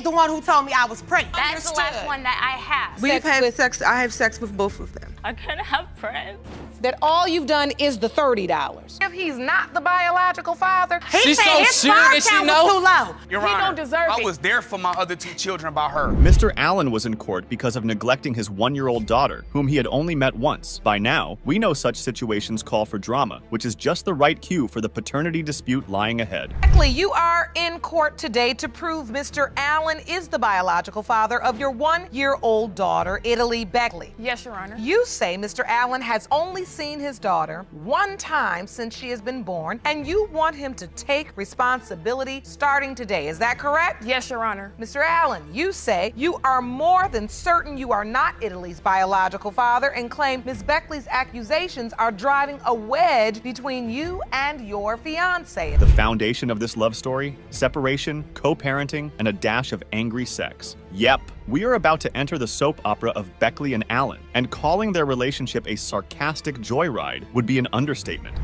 is the one who told me I was pregnant. That's the last one that I have. We've had sex. I have sex with both of them. I couldn't have friends. That all you've done is the $30. If he's not the biological father, He said his sperm count was too low. Your He Honor, don't deserve I it. was there for my other 2 children about her. Mr. Allen was in court because of neglecting his 1-year-old daughter, whom he had only met once. By now, we know such situations call for drama, which is just the right cue for the paternity dispute lying ahead. Beckley, you are in court today to prove Mr. Allen is the biological father of your 1-year-old daughter, Italy Beckley. Yes, Your Honor. You say Mr. Allen has only seen his daughter one time since she has been born, and you want him to take responsibility starting today. Is that correct? Yes, Your Honor. Mr. Allen, you say you are more than certain you are not Italy's biological father and claim Ms. Beckley's accusations are driving a wedge between you and your fiancé. The foundation of this love story? Separation, co-parenting, and a dash of angry sex. Yep, we are about to enter the soap opera of Beckley and Allen, and calling their relationship a sarcastic joyride would be an understatement.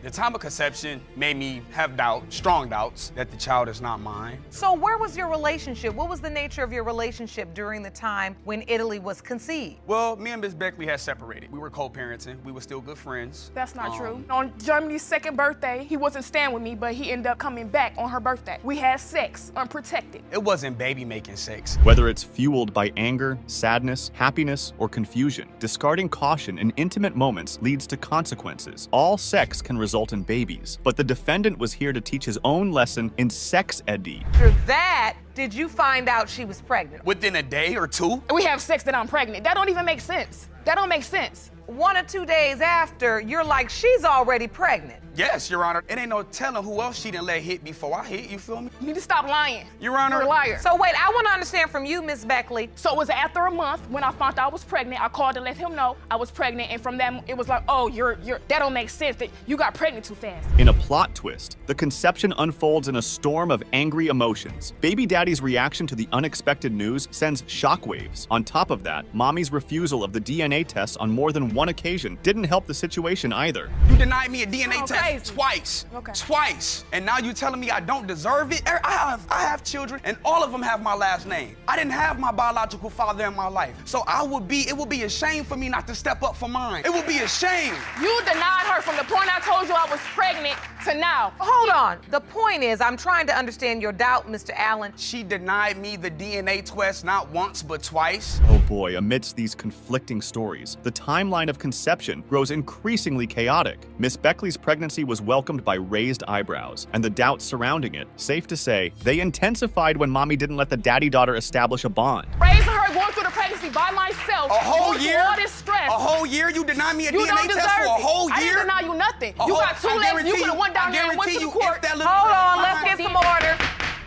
The time of conception made me have strong doubts that the child is not mine. So where was your relationship? What was the nature of your relationship during the time when Italy was conceived? Well, me and Ms. Beckley had separated. We were co-parenting. We were still good friends. That's not true. On Germany's 2nd birthday, he wasn't staying with me, but he ended up coming back on her birthday. We had sex, unprotected. It wasn't baby-making sex. Whether it's fueled by anger, sadness, happiness, or confusion, discarding caution in intimate moments leads to consequences. All sex can result in babies, but the defendant was here to teach his own lesson in sex ed. After that, did you find out she was pregnant? Within a day or 2? We have sex that I'm pregnant. That don't even make sense. That don't make sense. 1 or 2 days after, you're like, she's already pregnant. Yes, Your Honor. It ain't no telling who else she didn't let hit before I hit, you feel me? You need to stop lying. Your Honor. You're a liar. So wait, I want to understand from you, Miss Beckley. So it was after a month when I found out I was pregnant. I called to let him know I was pregnant, and from that, it was like, oh, that don't make sense. That you got pregnant too fast. In a plot twist, the conception unfolds in a storm of angry emotions. Baby daddy's reaction to the unexpected news sends shockwaves. On top of that, mommy's refusal of the DNA test on more than one occasion didn't help the situation either. You denied me a DNA Oh, test crazy. twice. Okay. Twice. And now you telling me I don't deserve it? I have children, and all of them have my last name. I didn't have my biological father in my life. So it would be a shame for me not to step up for mine. It would be a shame. You denied her from the point I told you I was pregnant to now. Hold on. The point is, I'm trying to understand your doubt, Mr. Allen. She denied me the DNA test not once, but twice. Oh boy, amidst these conflicting stories, the timeline of conception grows increasingly chaotic. Miss Beckley's pregnancy was welcomed by raised eyebrows, and the doubts surrounding it, safe to say, they intensified when mommy didn't let the daddy-daughter establish a bond. Raising her, going through the pregnancy by myself. A whole going through year? all this stress. A whole year? You denied me a You don't DNA deserve test for a it. whole I didn't year? deny you nothing. A You whole- got 2 I legs. You guarantee could have went down I there and went to guarantee the you, court. if that little- Hold on, let's get some order.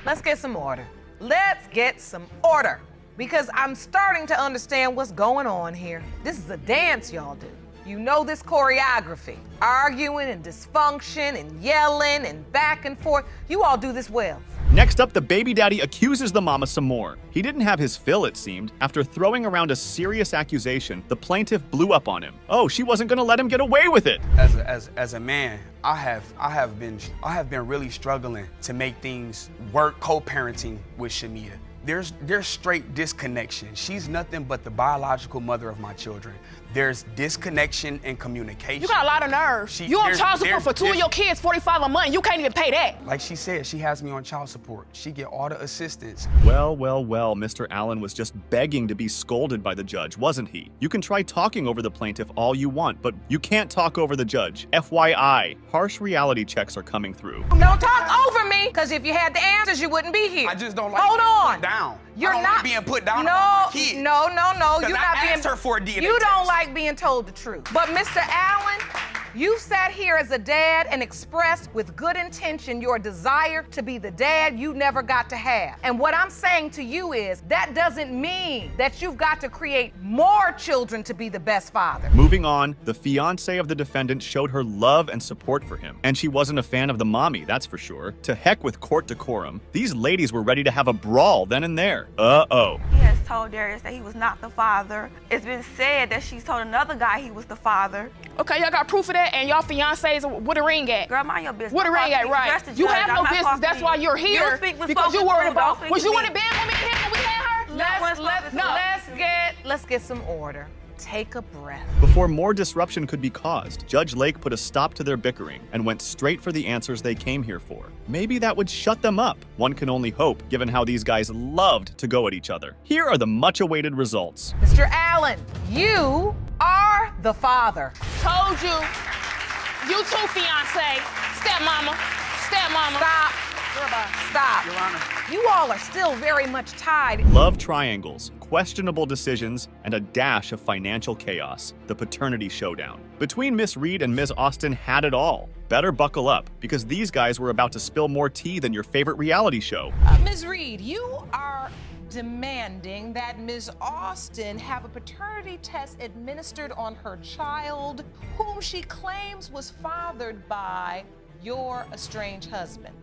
Let's get some order. Let's get some order. Because I'm starting to understand what's going on here. This is a dance y'all do. You know this choreography. Arguing and dysfunction and yelling and back and forth. You all do this well. Next up, the baby daddy accuses the mama some more. He didn't have his fill, it seemed. After throwing around a serious accusation, the plaintiff blew up on him. Oh, she wasn't gonna let him get away with it. As a man, I have been really struggling to make things work co-parenting with Shamia. There's straight disconnection. She's nothing but the biological mother of my children. There's disconnection in communication. You got a lot of nerve. You on child support for 2 of your kids, $45 a month. You can't even pay that. Like she said, she has me on child support. She get all the assistance. Well, Mr. Allen was just begging to be scolded by the judge, wasn't he? You can try talking over the plaintiff all you want, but you can't talk over the judge. FYI, harsh reality checks are coming through. Don't talk over me, because if you had the answers, you wouldn't be here. I just don't like Hold being on. put down. You're I don't not like being put down No, about my kids. no. You're not I being. asked her for a DNA You don't test. like being told the truth. But Mr. Allen, you sat here as a dad and expressed with good intention your desire to be the dad you never got to have. And what I'm saying to you is that doesn't mean that you've got to create more children to be the best father. Moving on, the fiancé of the defendant showed her love and support for him. And she wasn't a fan of the mommy, that's for sure. To heck with court decorum. These ladies were ready to have a brawl then and there. Uh-oh. He has told Darius that he was not the father. It's been said that she's told another guy he was the father. Okay, y'all got proof of that, and y'all fiancés, where the ring at? Girl, mind your business. Where the ring at, right? You have no business, that's why you're here, because you're worried about, was you in the bed with me? Let's get some order. Take a breath. Before more disruption could be caused, Judge Lake put a stop to their bickering and went straight for the answers they came here for. Maybe that would shut them up. One can only hope, given how these guys loved to go at each other. Here are the much-awaited results. Mr. Allen, you are the father. Told you. You too, fiance. Stepmama. Stop. Stop. Your Honor. You all are still very much tied. Love triangles, questionable decisions, and a dash of financial chaos. The paternity showdown. Between Miss Reed and Ms. Austin had it all. Better buckle up, because these guys were about to spill more tea than your favorite reality show. Ms. Reed, you are demanding that Ms. Austin have a paternity test administered on her child, whom she claims was fathered by your estranged husband.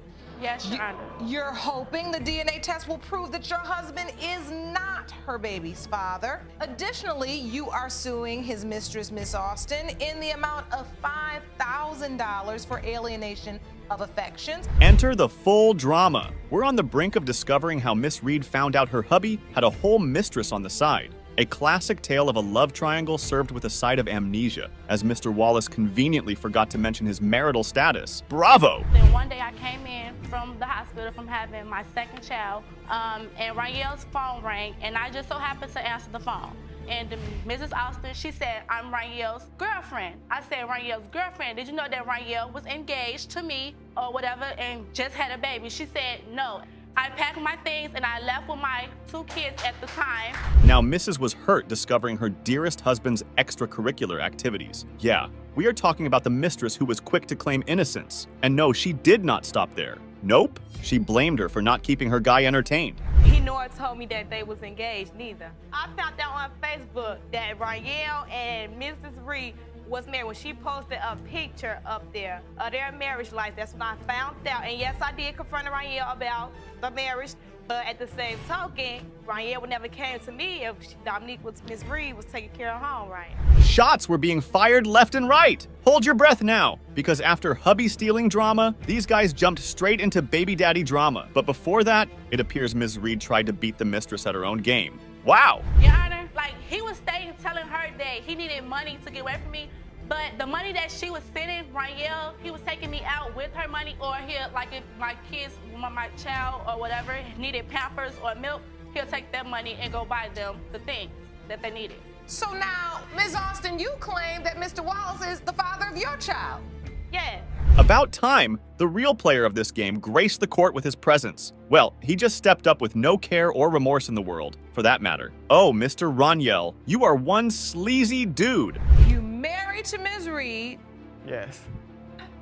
Yes, Your Honor. You're hoping the DNA test will prove that your husband is not her baby's father. Additionally, you are suing his mistress, Miss Austin, in the amount of $5,000 for alienation of affections. Enter the full drama. We're on the brink of discovering how Miss Reed found out her hubby had a whole mistress on the side. A classic tale of a love triangle served with a side of amnesia, as Mr. Wallace conveniently forgot to mention his marital status. Bravo! Then one day I came in from the hospital from having my second child, and Raniel's phone rang, and I just so happened to answer the phone. And Mrs. Austin, she said, I'm Raniel's girlfriend. I said, Raniel's girlfriend, did you know that Raniel was engaged to me or whatever and just had a baby? She said, no. I packed my things and I left with my 2 kids at the time. Now, Mrs. was hurt discovering her dearest husband's extracurricular activities. Yeah, we are talking about the mistress who was quick to claim innocence. And no, she did not stop there. Nope, she blamed her for not keeping her guy entertained. He nor told me that they was engaged neither. I found out on Facebook that Raniel and Mrs. Reed was married when she posted a picture up there of their marriage life. That's when I found out. And yes, I did confront Raniel about the marriage, but at the same token, Raniel would never came to me if Dominique was Miss Reed was taking care of home, right? Shots were being fired left and right. Hold your breath now, because after hubby stealing drama, these guys jumped straight into baby daddy drama. But before that, it appears Ms. Reed tried to beat the mistress at her own game. Wow! Your Honor, like he was staying telling her that he needed money to get away from me, but the money that she was sending Raniel, he was taking me out with her money, or he'll, like if my kids, my child or whatever needed Pampers or milk, he'll take that money and go buy them the things that they needed. So now, Ms. Austin, you claim that Mr. Wallace is the father of your child. Yeah. About time, the real player of this game graced the court with his presence. Well, he just stepped up with no care or remorse in the world, for that matter. Oh, Mr. Raniel, you are one sleazy dude. You married to Ms. Reed. Yes.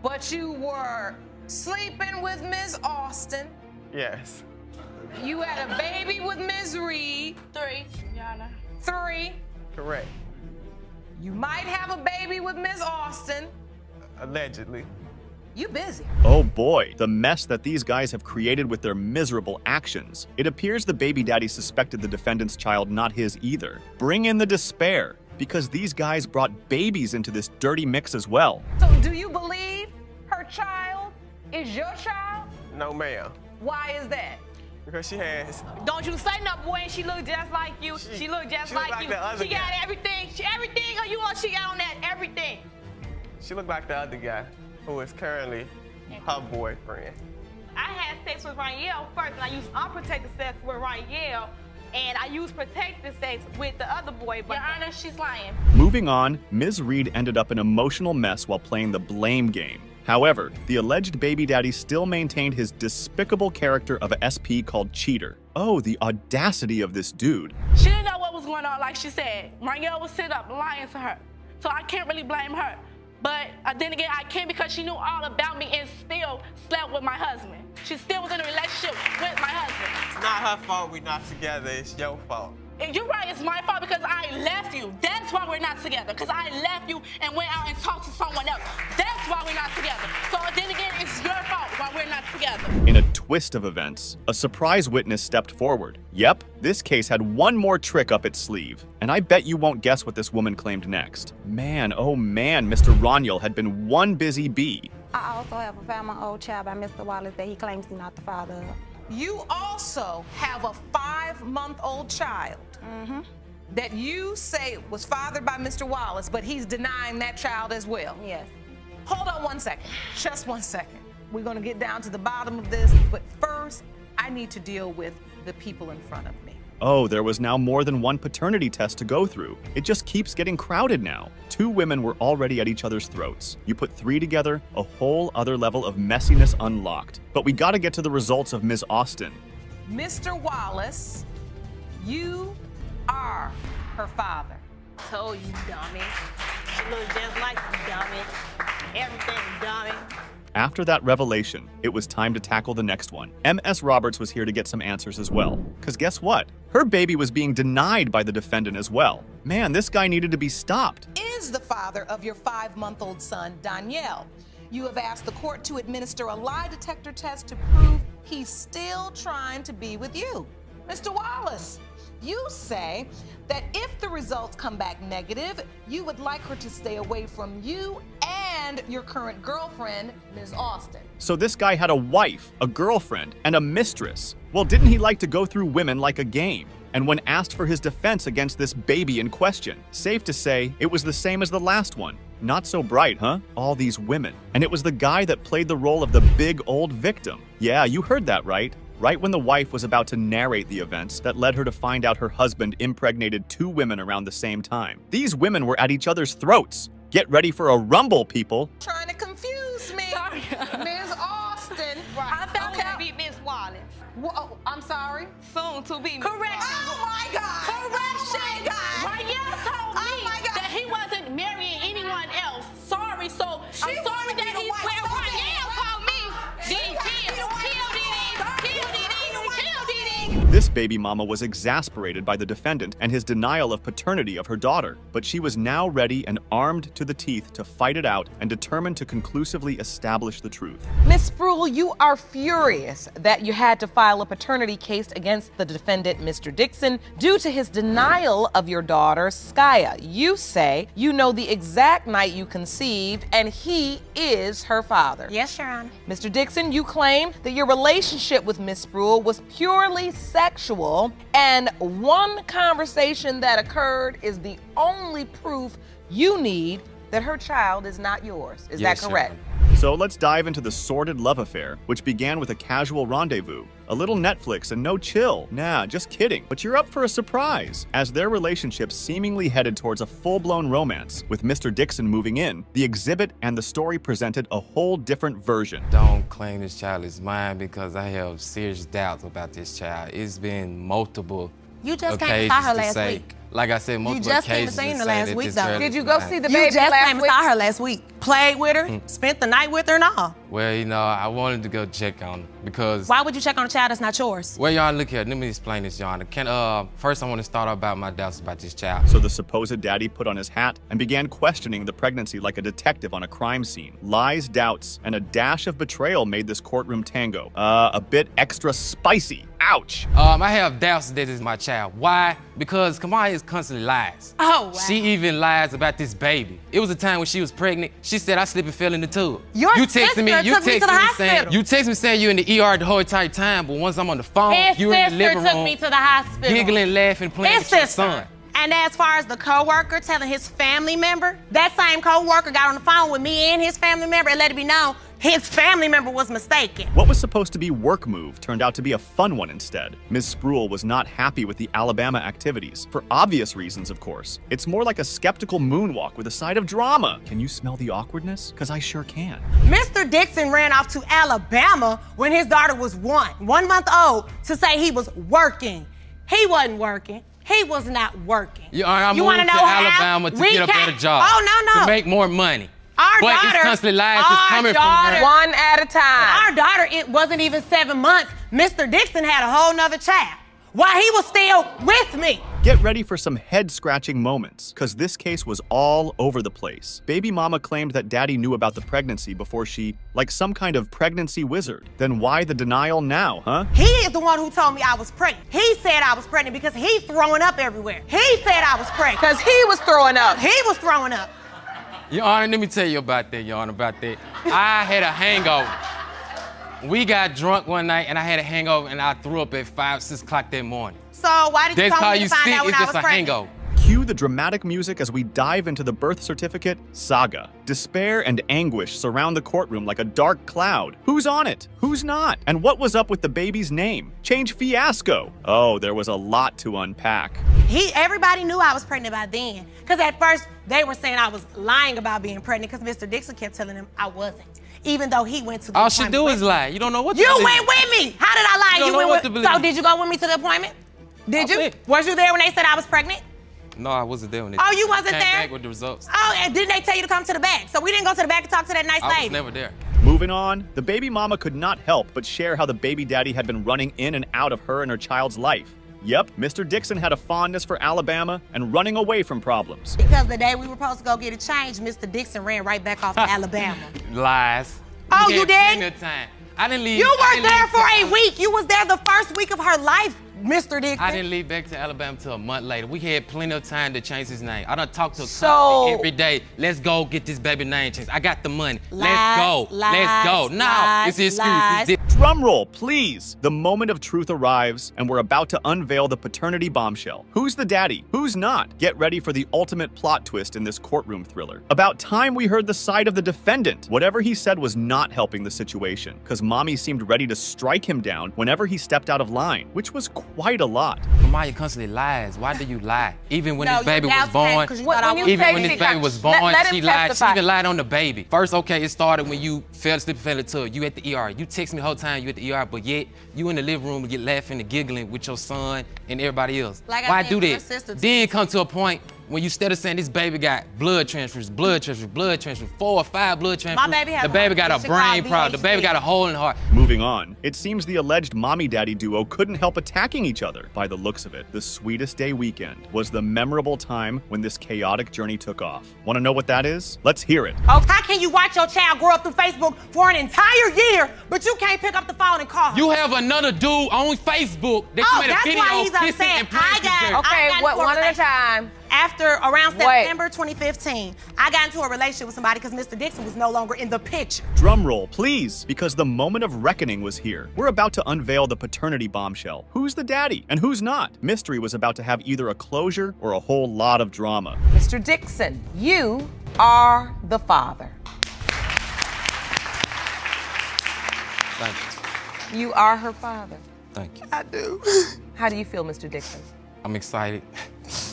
But you were sleeping with Ms. Austin. Yes. You had a baby with Ms. Reed. 3, Your Honor. 3. Correct. You might have a baby with Ms. Austin. Allegedly. You busy. Oh boy, the mess that these guys have created with their miserable actions. It appears the baby daddy suspected the defendant's child not his either. Bring in the despair, because these guys brought babies into this dirty mix as well. So do you believe her child is your child? No, ma'am. Why is that? Because she has. Don't you say no, boy, and she looked just like you. She looked just like you. the other She got guy. everything. Everything of you all she got on that, everything. She looked like the other guy, who is currently her boyfriend. I had sex with Raniel first, and I used unprotected sex with Raniel, and I used protected sex with the other boy. But Your Honor, she's lying. Moving on, Ms. Reed ended up an emotional mess while playing the blame game. However, the alleged baby daddy still maintained his despicable character of a SP called Cheater. Oh, the audacity of this dude. She didn't know what was going on, like she said. Raniel was sitting up lying to her, so I can't really blame her. But then again, I can because she knew all about me and still slept with my husband. She still was in a relationship with my husband. It's not her fault we're not together, it's your fault. And you're right, it's my fault because I left you. That's why we're not together, because I left you and went out and talked to someone else. That's why we're not together. So then again, it's your fault why we're not together. In a twist of events, a surprise witness stepped forward. Yep, this case had one more trick up its sleeve. And I bet you won't guess what this woman claimed next. Man, oh man, Mr. Raniel had been one busy bee. I also have a 5-month-old child by Mr. Wallace that he claims he's not the father of. You also have a 5-month-old child that you say was fathered by Mr. Wallace, but he's denying that child as well. Yes. Hold on 1 second, just 1 second. We're gonna get down to the bottom of this, but first, I need to deal with the people in front of me. Oh, there was now more than one paternity test to go through. It just keeps getting crowded now. 2 women were already at each other's throats. You put 3 together, a whole other level of messiness unlocked. But we gotta get to the results of Ms. Austin. Mr. Wallace, you are her father. Told you, dummy. She looks just like you, dummy. Everything, dummy. After that revelation, it was time to tackle the next one. M.S. Roberts was here to get some answers as well. Because guess what? Her baby was being denied by the defendant as well. Man, this guy needed to be stopped. Is the father of your 5-month-old son, Danielle. You have asked the court to administer a lie detector test to prove he's still trying to be with you. Mr. Wallace, you say that if the results come back negative, you would like her to stay away from you and your current girlfriend, Ms. Austin. So this guy had a wife, a girlfriend, and a mistress. Well, didn't he like to go through women like a game? And when asked for his defense against this baby in question, safe to say, it was the same as the last one. Not so bright, huh? All these women. And it was the guy that played the role of the big old victim. Yeah, you heard that right. Right when the wife was about to narrate the events that led her to find out her husband impregnated 2 women around the same time. These women were at each other's throats. Get ready for a rumble, people. Trying to confuse me. Sorry. Ms. Austin. I found out to be Miss Wallace. Whoa, I'm sorry? Soon to be Miss Correction. Wallace. Oh my God. Correction. Ryan told me that he wasn't marrying anyone else. Sorry, so I'm sorry that he's where Ryan told me. Did kill This baby mama was exasperated by the defendant and his denial of paternity of her daughter, but she was now ready and armed to the teeth to fight it out and determined to conclusively establish the truth. Miss Spruill, you are furious that you had to file a paternity case against the defendant, Mr. Dixon, due to his denial of your daughter, Skya. You say you know the exact night you conceived and he is her father. Yes, Your Honor. Mr. Dixon, you claim that your relationship with Miss Spruill was purely sexual, and one conversation that occurred is the only proof you need that her child is not yours. Is that correct? So let's dive into the sordid love affair, which began with a casual rendezvous. A little Netflix and no chill. Nah, just kidding. But you're up for a surprise. As their relationship seemingly headed towards a full-blown romance, with Mr. Dixon moving in, the exhibit and the story presented a whole different version. Don't claim this child is mine because I have serious doubts about this child. It's been multiple You just came occasions and saw her to last say, week. like I said, multiple just came and occasions seen to her say last that week, this though. child Did is you go mine. see the You baby just last came and week? saw her last week. Played with her, spent the night with her and all. Well, you know, I wanted to go check on her because. Why would you check on a child that's not yours? Well, y'all, look here. Let me explain this, Your Honor. First, I want to start about my doubts about this child. So the supposed daddy put on his hat and began questioning the pregnancy like a detective on a crime scene. Lies, doubts, and a dash of betrayal made this courtroom tango a bit extra spicy. Ouch. I have doubts that it's my child. Why? Because Kamaya constantly lies. Oh, wow. She even lies about this baby. It was a time when she was pregnant. She said I slipped and fell in the tub. Your You texted me. sister You took me to the hospital. you texted me saying you in the ER the whole entire time, but once I'm on the phone, His you in the sister living took room, me to the hospital. giggling, laughing, playing His with your sister. son. And as far as the co-worker telling his family member, that same co-worker got on the phone with me and his family member and let it be known his family member was mistaken. What was supposed to be work move turned out to be a fun one instead. Ms. Spruill was not happy with the Alabama activities, for obvious reasons, of course. It's more like a skeptical moonwalk with a side of drama. Can you smell the awkwardness? Because I sure can. Mr. Dixon ran off to Alabama when his daughter was 1 month old, to say he was working. He wasn't working. He was not working. Yeah, I You moved wanna to know how? Alabama to We get a can't- better job. Oh, no. To make more money. Our but daughter, it's constantly lies that's our coming daughter, from her. One at a time. Our daughter, it wasn't even 7 months. Mr. Dixon had a whole nother child while he was still with me. Get ready for some head-scratching moments, because this case was all over the place. Baby mama claimed that daddy knew about the pregnancy before she, like some kind of pregnancy wizard. Then why the denial now, huh? He is the one who told me I was pregnant. He said I was pregnant because he's throwing up everywhere. He said I was pregnant. Because he was throwing up. He was throwing up. Your Honor, let me tell you about that, Your Honor, about that. I had a hangover. We got drunk one night and I had a hangover and I threw up at 5, 6 o'clock that morning. So why did you That's tell how me you to find sick, out when it's I just was a pregnant? hangover. Cue the dramatic music as we dive into the birth certificate saga. Despair and anguish surround the courtroom like a dark cloud. Who's on it? Who's not? And what was up with the baby's name? Change fiasco. Oh, there was a lot to unpack. Everybody knew I was pregnant by then. Because at first, they were saying I was lying about being pregnant because Mr. Dixon kept telling them I wasn't. Even though he went to the All she appointment do with is me. lie. You don't know what to You believe. went with me. How did I lie? You don't know went what with. to believe. So did you go with me to the appointment? Did you? went. Was you there when they said I was pregnant? No, I wasn't there when they Oh, you wasn't came there? back with the results. Oh, and didn't they tell you to come to the back? So we didn't go to the back and talk to that nice I lady. was never there. Moving on, the baby mama could not help but share how the baby daddy had been running in and out of her and her child's life. Yep, Mr. Dixon had a fondness for Alabama and running away from problems. Because the day we were supposed to go get it changed, Mr. Dixon ran right back off to Alabama. Lies. Oh, We you had did? plenty of time. I didn't leave. You I were didn't there leave for till- a week. You was there the first week of her life, Mr. Dixon. I didn't leave back to Alabama till a month later. We had plenty of time to change his name. I done talked to a company every day. Let's go get this baby name changed. I got the money. Let's go. Let's go. No, it's the excuse. lies. It's Drum roll, please. The moment of truth arrives, and we're about to unveil the paternity bombshell. Who's the daddy? Who's not? Get ready for the ultimate plot twist in this courtroom thriller. About time we heard the side of the defendant. Whatever he said was not helping the situation, because mommy seemed ready to strike him down whenever he stepped out of line, which was quite a lot. Maya constantly lies. Why do you lie? Even when No, this baby your was doubts came born, 'cause you thought I was even when pregnant. this baby was born, let him she lied. She testify. even lied on the baby. First, okay, it started when you fell asleep and fell into it. You at the ER. You text me the whole time you at the ER, but yet you in the living room get laughing and giggling with your son and everybody else. Like I Why said, do your that? sister too. Then come to a point when you instead of saying this baby got blood transfers, 4 or 5 blood transfers. baby has the baby a got a condition brain called problem. The baby VHD. got a hole in the heart. Moving on, it seems the alleged mommy-daddy duo couldn't help attacking each other. By the looks of it, the sweetest day weekend was the memorable time when this chaotic journey took off. Want to know what that is? Let's hear it. Oh, how can you watch your child grow up through Facebook for an entire year, but you can't pick up the phone and call her? You have another dude on Facebook that Oh, you made a that's video why he's kissing upset. and praying to her. Okay, got what, into a one at a relationship. time. After around Wait. September 2015, I got into a relationship with somebody because Mr. Dixon was no longer in the picture. Drum roll, please, because the moment of reckoning was here. We're about to unveil the paternity bombshell. Who's the daddy and who's not? Mystery was about to have either a closure or a whole lot of drama. Mr. Dixon, you are the father. Thank you. You are her father. Thank you. I do. How do you feel, Mr. Dixon? I'm excited.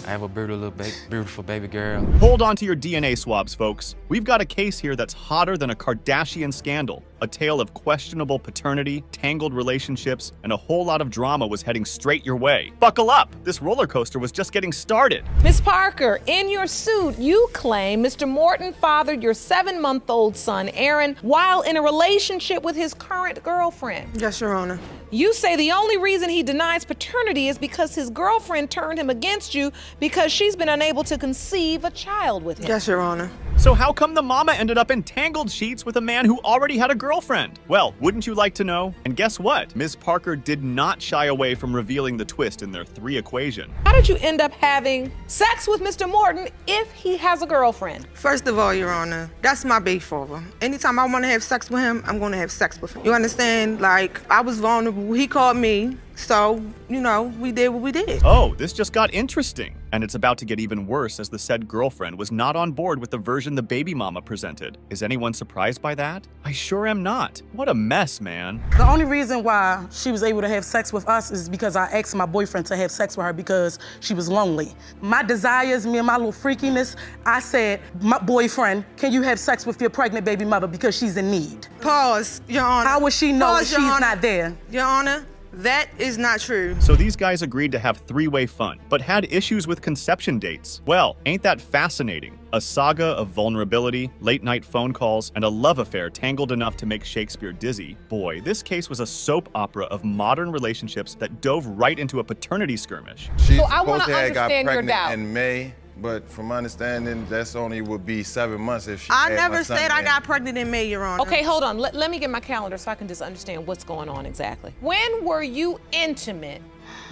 I have a beautiful baby girl. Hold on to your DNA swabs, folks. We've got a case here that's hotter than a Kardashian scandal. A tale of questionable paternity, tangled relationships, and a whole lot of drama was heading straight your way. Buckle up! This roller coaster was just getting started. Ms. Parker, in your suit, you claim Mr. Morton fathered your 7-month-old son, Aaron, while in a relationship with his current girlfriend. Yes, Your Honor. You say the only reason he denies paternity is because his girlfriend turned him against you because she's been unable to conceive a child with him. Yes, Your Honor. So how come the mama ended up in tangled sheets with a man who already had a girlfriend? Well, wouldn't you like to know? And guess what? Ms. Parker did not shy away from revealing the twist in their 3 equation. How did you end up having sex with Mr. Morton if he has a girlfriend? First of all, Your Honor, that's my big father. Anytime I want to have sex with him, I'm going to have sex with him. You understand? Like, I was vulnerable. He called me. So, you know, we did what we did. Oh, this just got interesting. And it's about to get even worse as the said girlfriend was not on board with the version the baby mama presented. Is anyone surprised by that? I sure am not. What a mess, man. The only reason why she was able to have sex with us is because I asked my boyfriend to have sex with her because she was lonely. My desires, me and my little freakiness, I said, my boyfriend, can you have sex with your pregnant baby mother because she's in need? Pause, Your Honor. How would she know Pause, if she's Your Honor. not there? Your Honor, that is not true. So these guys agreed to have 3-way fun, but had issues with conception dates. Well, ain't that fascinating? A saga of vulnerability, late-night phone calls, and a love affair tangled enough to make Shakespeare dizzy. Boy, this case was a soap opera of modern relationships that dove right into a paternity skirmish. She's So I wanna supposed to have got understand your pregnant doubt. in May, but from my understanding, that's only would be 7 months if she I had never my son said I in. got pregnant in May, Your Honor. Okay, hold on. Let me get my calendar so I can just understand what's going on exactly. When were you intimate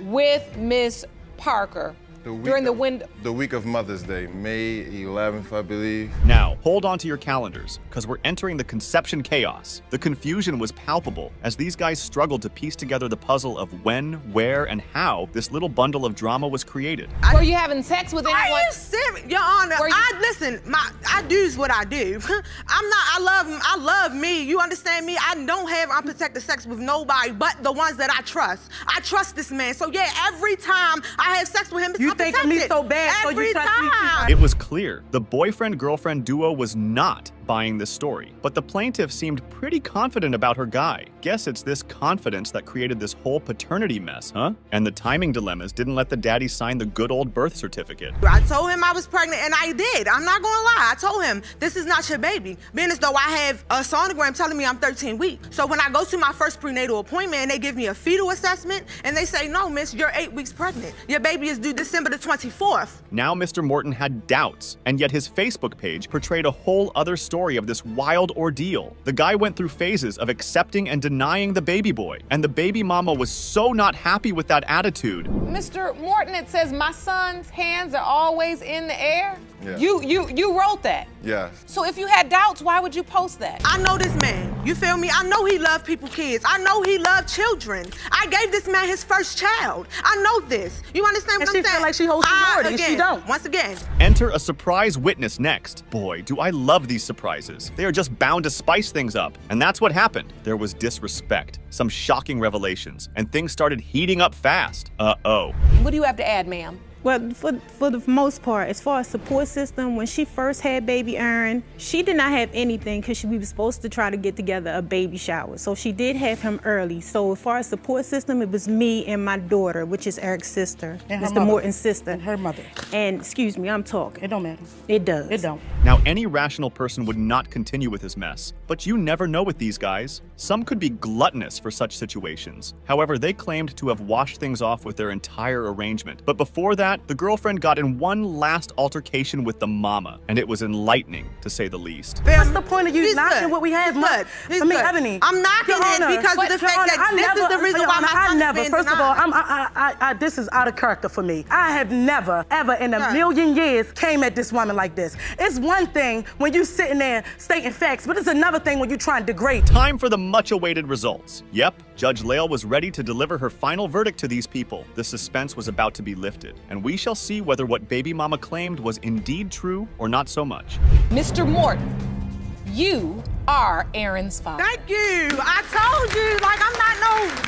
with Miss Parker During the window. The week of Mother's Day, May 11th, I believe. Now, hold on to your calendars, because we're entering the conception chaos. The confusion was palpable as these guys struggled to piece together the puzzle of when, where, and how this little bundle of drama was created. Were you having sex with anyone? Are you serious? Your Honor, listen, I do what I do. I love me. You understand me? I don't have unprotected sex with nobody but the ones that I trust. I trust this man. So yeah, every time I have sex with him, it's unprotected. You think of me so bad, so you trust me too. It was clear the boyfriend-girlfriend duo was not buying this story, but the plaintiff seemed pretty confident about her guy. Guess it's this confidence that created this whole paternity mess, huh? And the timing dilemmas didn't let the daddy sign the good old birth certificate. I told him I was pregnant, and I did. I'm not gonna lie. I told him, this is not your baby. Being as though I have a sonogram telling me I'm 13 weeks. So when I go to my first prenatal appointment and they give me a fetal assessment, and they say, no, miss, you're 8 weeks pregnant. Your baby is due December the 24th. Now Mr. Morton had doubts, and yet his Facebook page portrayed a whole other story of this wild ordeal. The guy went through phases of accepting and denying the baby boy, and the baby mama was so not happy with that attitude. Mr. Morton, it says my son's hands are always in the air. Yeah. You wrote that. Yes. So if you had doubts, why would you post that? I know this man. You feel me? I know he loved people, kids. I know he loved children. I gave this man his first child. I know this. You understand what I'm saying? And she feel like she holds authority, and she don't. Once again. Enter a surprise witness next. Boy, do I love these surprises. They are just bound to spice things up. And that's what happened. There was disrespect, some shocking revelations, and things started heating up fast. Uh-oh. What do you have to add, ma'am? Well, for the most part, as far as support system, when she first had baby Aaron, she did not have anything because we were supposed to try to get together a baby shower. So she did have him early. So as far as support system, it was me and my daughter, which is Eric's sister, and Mr. Morton's sister. And her mother. And excuse me, I'm talking. It don't matter. It does. It don't. Now, any rational person would not continue with his mess, but you never know with these guys. Some could be gluttonous for such situations. However, they claimed to have washed things off with their entire arrangement. But before that, the girlfriend got in one last altercation with the mama, and it was enlightening, to say the least. What's the point of you knocking what we have, Mud? I mean, Ebony, I'm knocking it because of the fact that this is the reason why my son is being First of all, denied. this is out of character for me. I have never, ever in a million years came at this woman like this. It's one thing when you sitting there stating facts, but it's another thing when you trying to degrade. Time for the much-awaited results. Yep, Judge Lael was ready to deliver her final verdict to these people. The suspense was about to be lifted, and we shall see whether what baby mama claimed was indeed true or not so much. Mr. Morton, you are Aaron's father. Thank you. I told you, like, I'm not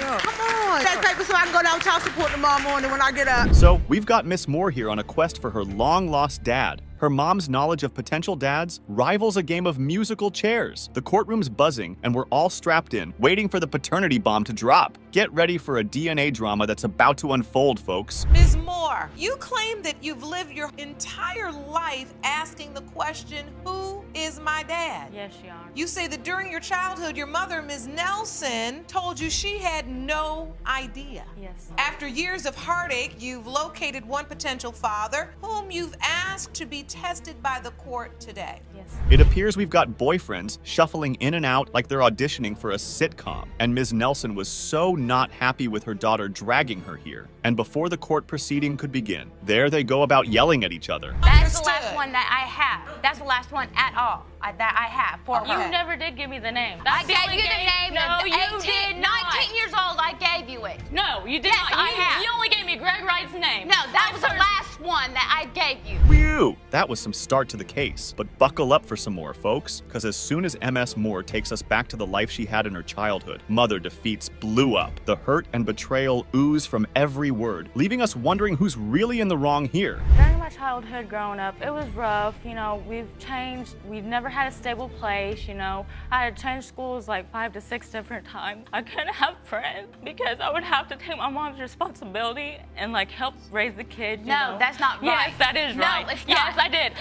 come on. That paper so I can go down with child support tomorrow morning when I get up. So we've got Miss Moore here on a quest for her long-lost dad. Her mom's knowledge of potential dads rivals a game of musical chairs. The courtroom's buzzing, and we're all strapped in, waiting for the paternity bomb to drop. Get ready for a DNA drama that's about to unfold, folks. Ms. Moore, you claim that you've lived your entire life asking the question, who is my dad? Yes, Your Honor. You say that during your childhood, your mother, Ms. Nelson, told you she had no idea. Yes. After years of heartache, you've located one potential father whom you've asked to be tested by the court today. Yes. It appears we've got boyfriends shuffling in and out like they're auditioning for a sitcom, and Ms. Nelson was so not happy with her daughter dragging her here. And before the court proceeding could begin, there they go about yelling at each other. That's the last one that I have. That's the last one at all that I have. You never did give me the name. I gave you the name No, of you did not. 19 years old, I gave you it. No, you did Yes, not. I have. You only gave me Greg Wright's name. No, that was the last one that I gave you. Whew! That was some start to the case. But buckle up for some more, folks, because as soon as MS Moore takes us back to the life she had in her childhood, Mother Defeats blew up. The hurt and betrayal ooze from every word, leaving us wondering who's really in the wrong here. During my childhood growing up, it was rough. You know, we've changed. We've never had a stable place. You know, I had changed schools like 5 to 6 different times. I couldn't have friends because I would have to take my mom's responsibility and like help raise the kid. No, that's not right. Yes, that is No, right. it's not. Yes, I did.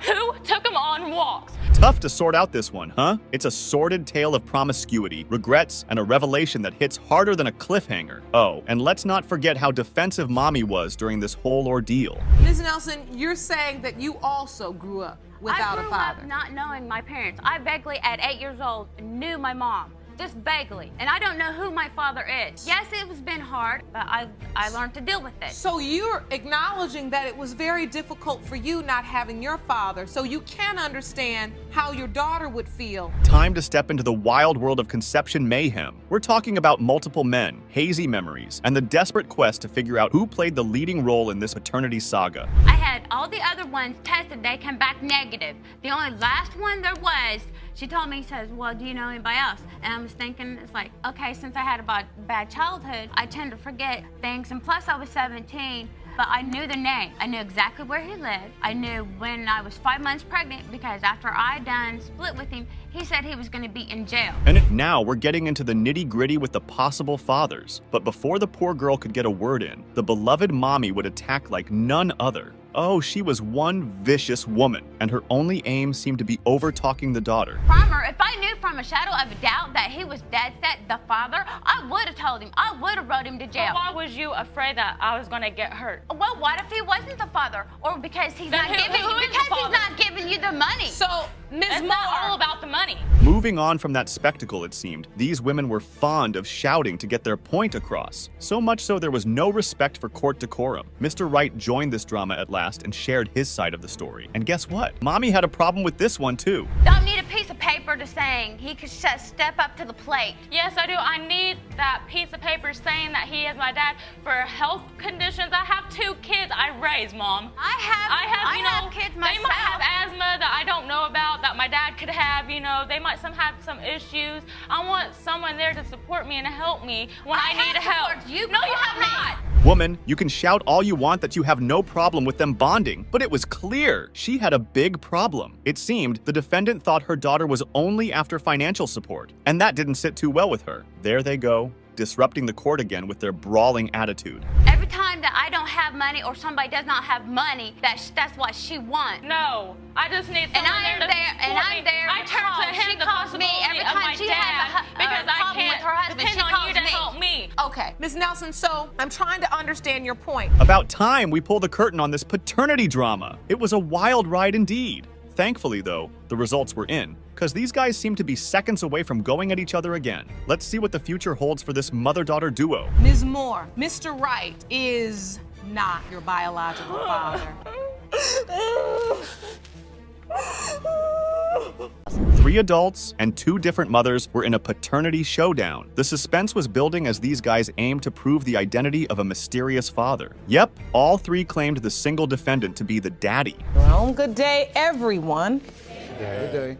Who took him on walks? Tough to sort out this one, huh? It's a sordid tale of promiscuity, regrets, and a revelation that hits harder than a cliffhanger. Oh, and let's not forget how defensive Mommy was during this whole ordeal. Ms. Nelson, you're saying that you also grew up without I a grew father. up not knowing my parents. I vaguely, at 8 years old, knew my mom. just vaguely. And I don't know who my father is. Yes, it has been hard, but I learned to deal with it. So you're acknowledging that it was very difficult for you not having your father, so you can understand how your daughter would feel. Time to step into the wild world of conception mayhem. We're talking about multiple men, hazy memories, and the desperate quest to figure out who played the leading role in this paternity saga. I had all the other ones tested, they came back negative. The only last one there was, she told me, says, well, do you know anybody else? And I was thinking, it's like, okay, since I had a bad childhood, I tend to forget things, and plus I was 17, but I knew the name. I knew exactly where he lived. I knew when I was 5 months pregnant, because after I done split with him, he said he was gonna be in jail. And now we're getting into the nitty-gritty with the possible fathers. But before the poor girl could get a word in, the beloved mommy would attack like none other. Oh, she was one vicious woman, and her only aim seemed to be over-talking the daughter. From her, if I knew from a shadow of a doubt that he was dead set, the father, I would have told him. I would have wrote him to jail. Why was you afraid that I was gonna get hurt? Well, what if he wasn't the father? Or because he's not giving you the money? So, Ms. It's Moore, not all about the money. Moving on from that spectacle, it seemed, these women were fond of shouting to get their point across. So much so there was no respect for court decorum. Mr. Wright joined this drama at last and shared his side of the story. And guess what? Mommy had a problem with this one too. Don't need a piece of paper to saying he could step up to the plate. Yes, I do. I need that piece of paper saying that he is my dad for health conditions. I have 2 kids I raised, Mom. I have kids myself. They might have asthma that I don't know about, that my dad could have, they might have some issues. I want someone there to support me and help me when I need help. You no, you have not. Woman, you can shout all you want that you have no problem with them bonding, but it was clear she had a big problem. It seemed the defendant thought her daughter was only after financial support, and that didn't sit too well with her. There they go, disrupting the court again with their brawling attitude. Every time that I don't have money or somebody does not have money, that's what she wants. No, I just need someone there to support me. I turn to him the possibility of my dad because I can't depend on you to help me. Okay, Ms. Nelson, so I'm trying to understand your point. About time we pull the curtain on this paternity drama. It was a wild ride indeed. Thankfully, though, the results were in, because these guys seem to be seconds away from going at each other again. Let's see what the future holds for this mother-daughter duo. Ms. Moore, Mr. Wright is not your biological father. 3 adults and 2 different mothers were in a paternity showdown. The suspense was building as these guys aimed to prove the identity of a mysterious father. Yep, all 3 claimed the single defendant to be the daddy. Well, good day, everyone. Good day.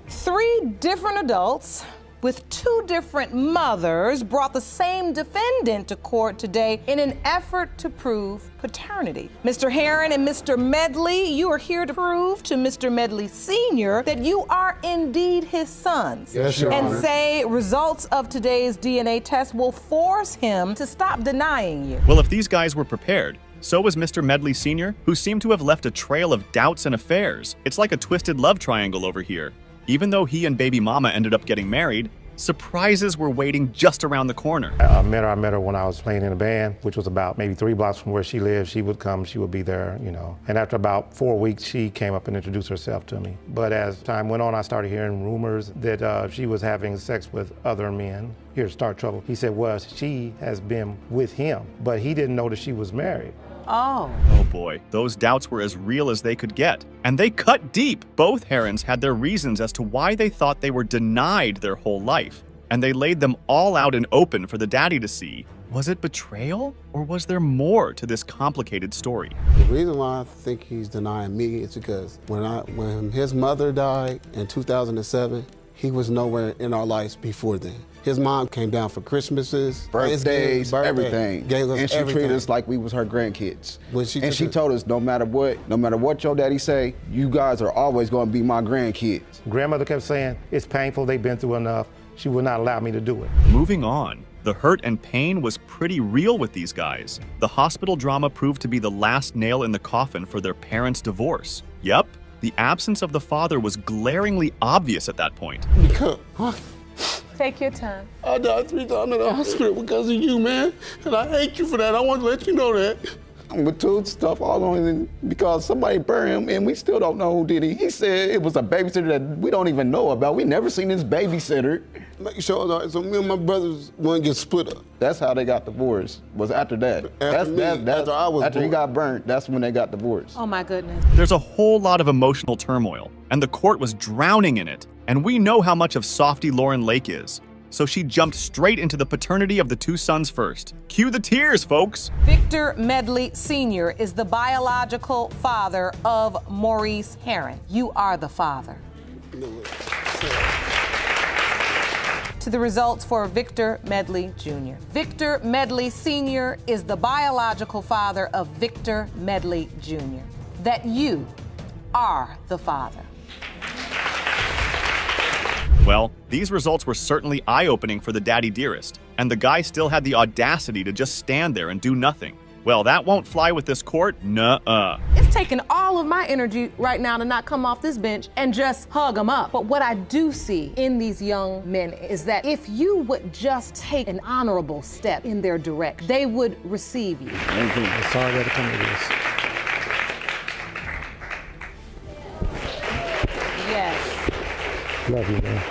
3 different adults with 2 different mothers brought the same defendant to court today in an effort to prove paternity. Mr. Heron and Mr. Medley, you are here to prove to Mr. Medley Sr. that you are indeed his sons. Yes, Your and Honor. say results of today's DNA test will force him to stop denying you. Well, if these guys were prepared, so was Mr. Medley Sr., who seemed to have left a trail of doubts and affairs. It's like a twisted love triangle over here. Even though he and baby mama ended up getting married, surprises were waiting just around the corner. I met her when I was playing in a band, which was about maybe 3 blocks from where she lived. She would come, she would be there, And after about 4 weeks, she came up and introduced herself to me. But as time went on, I started hearing rumors that she was having sex with other men. Here to start trouble. He said, well, she has been with him, but he didn't know that she was married. Oh. Oh boy, those doubts were as real as they could get. And they cut deep. Both Herons had their reasons as to why they thought they were denied their whole life. And they laid them all out in open for the daddy to see. Was it betrayal? Or was there more to this complicated story? The reason why I think he's denying me is because when his mother died in 2007, he was nowhere in our lives before then. His mom came down for Christmases, birthdays, everything. Gave us and she everything. treated us like we was her grandkids. And she told us no matter what your daddy say, you guys are always going to be my grandkids. Grandmother kept saying, it's painful, they've been through enough. She would not allow me to do it. Moving on. The hurt and pain was pretty real with these guys. The hospital drama proved to be the last nail in the coffin for their parents' divorce. Yep, the absence of the father was glaringly obvious at that point. Take your time. I died 3 times in the hospital because of you, man. And I hate you for that. I want to let you know that. with two stuff all on because somebody burned him and we still don't know who did it. He said it was a babysitter that we don't even know about. We never seen this babysitter. So me and my brothers want to get split up. That's how they got divorced, was after that. After he got burnt, that's when they got divorced. Oh my goodness. There's a whole lot of emotional turmoil, and the court was drowning in it. And we know how much of softy Lauren Lake is. So she jumped straight into the paternity of the two sons first. Cue the tears, folks. Victor Medley Sr. is the biological father of Maurice Herron. You are the father. To the results for Victor Medley Jr. Victor Medley Sr. is the biological father of Victor Medley Jr. That you are the father. Well, these results were certainly eye-opening for the daddy dearest, and the guy still had the audacity to just stand there and do nothing. Well, that won't fly with this court, nuh-uh. It's taking all of my energy right now to not come off this bench and just hug them up. But what I do see in these young men is that if you would just take an honorable step in their direction, they would receive you. I'm sorry that it come to this. Yes. Love you, man.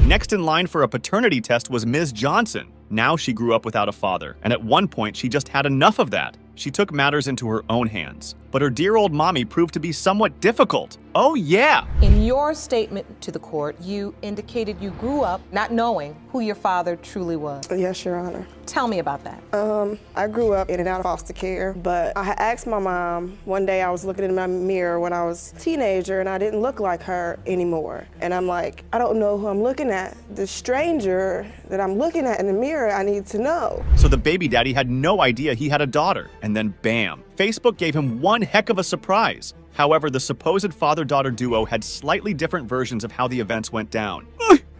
Next in line for a paternity test was Ms. Johnson. Now she grew up without a father, and at one point she just had enough of that. She took matters into her own hands. But her dear old mommy proved to be somewhat difficult. Oh yeah! In your statement to the court, you indicated you grew up not knowing who your father truly was. Yes, Your Honor. Tell me about that. I grew up in and out of foster care, but I had asked my mom, one day I was looking in my mirror when I was a teenager and I didn't look like her anymore. And I'm like, I don't know who I'm looking at. The stranger that I'm looking at in the mirror, I need to know. So the baby daddy had no idea he had a daughter. And then bam, Facebook gave him one heck of a surprise. However, the supposed father-daughter duo had slightly different versions of how the events went down.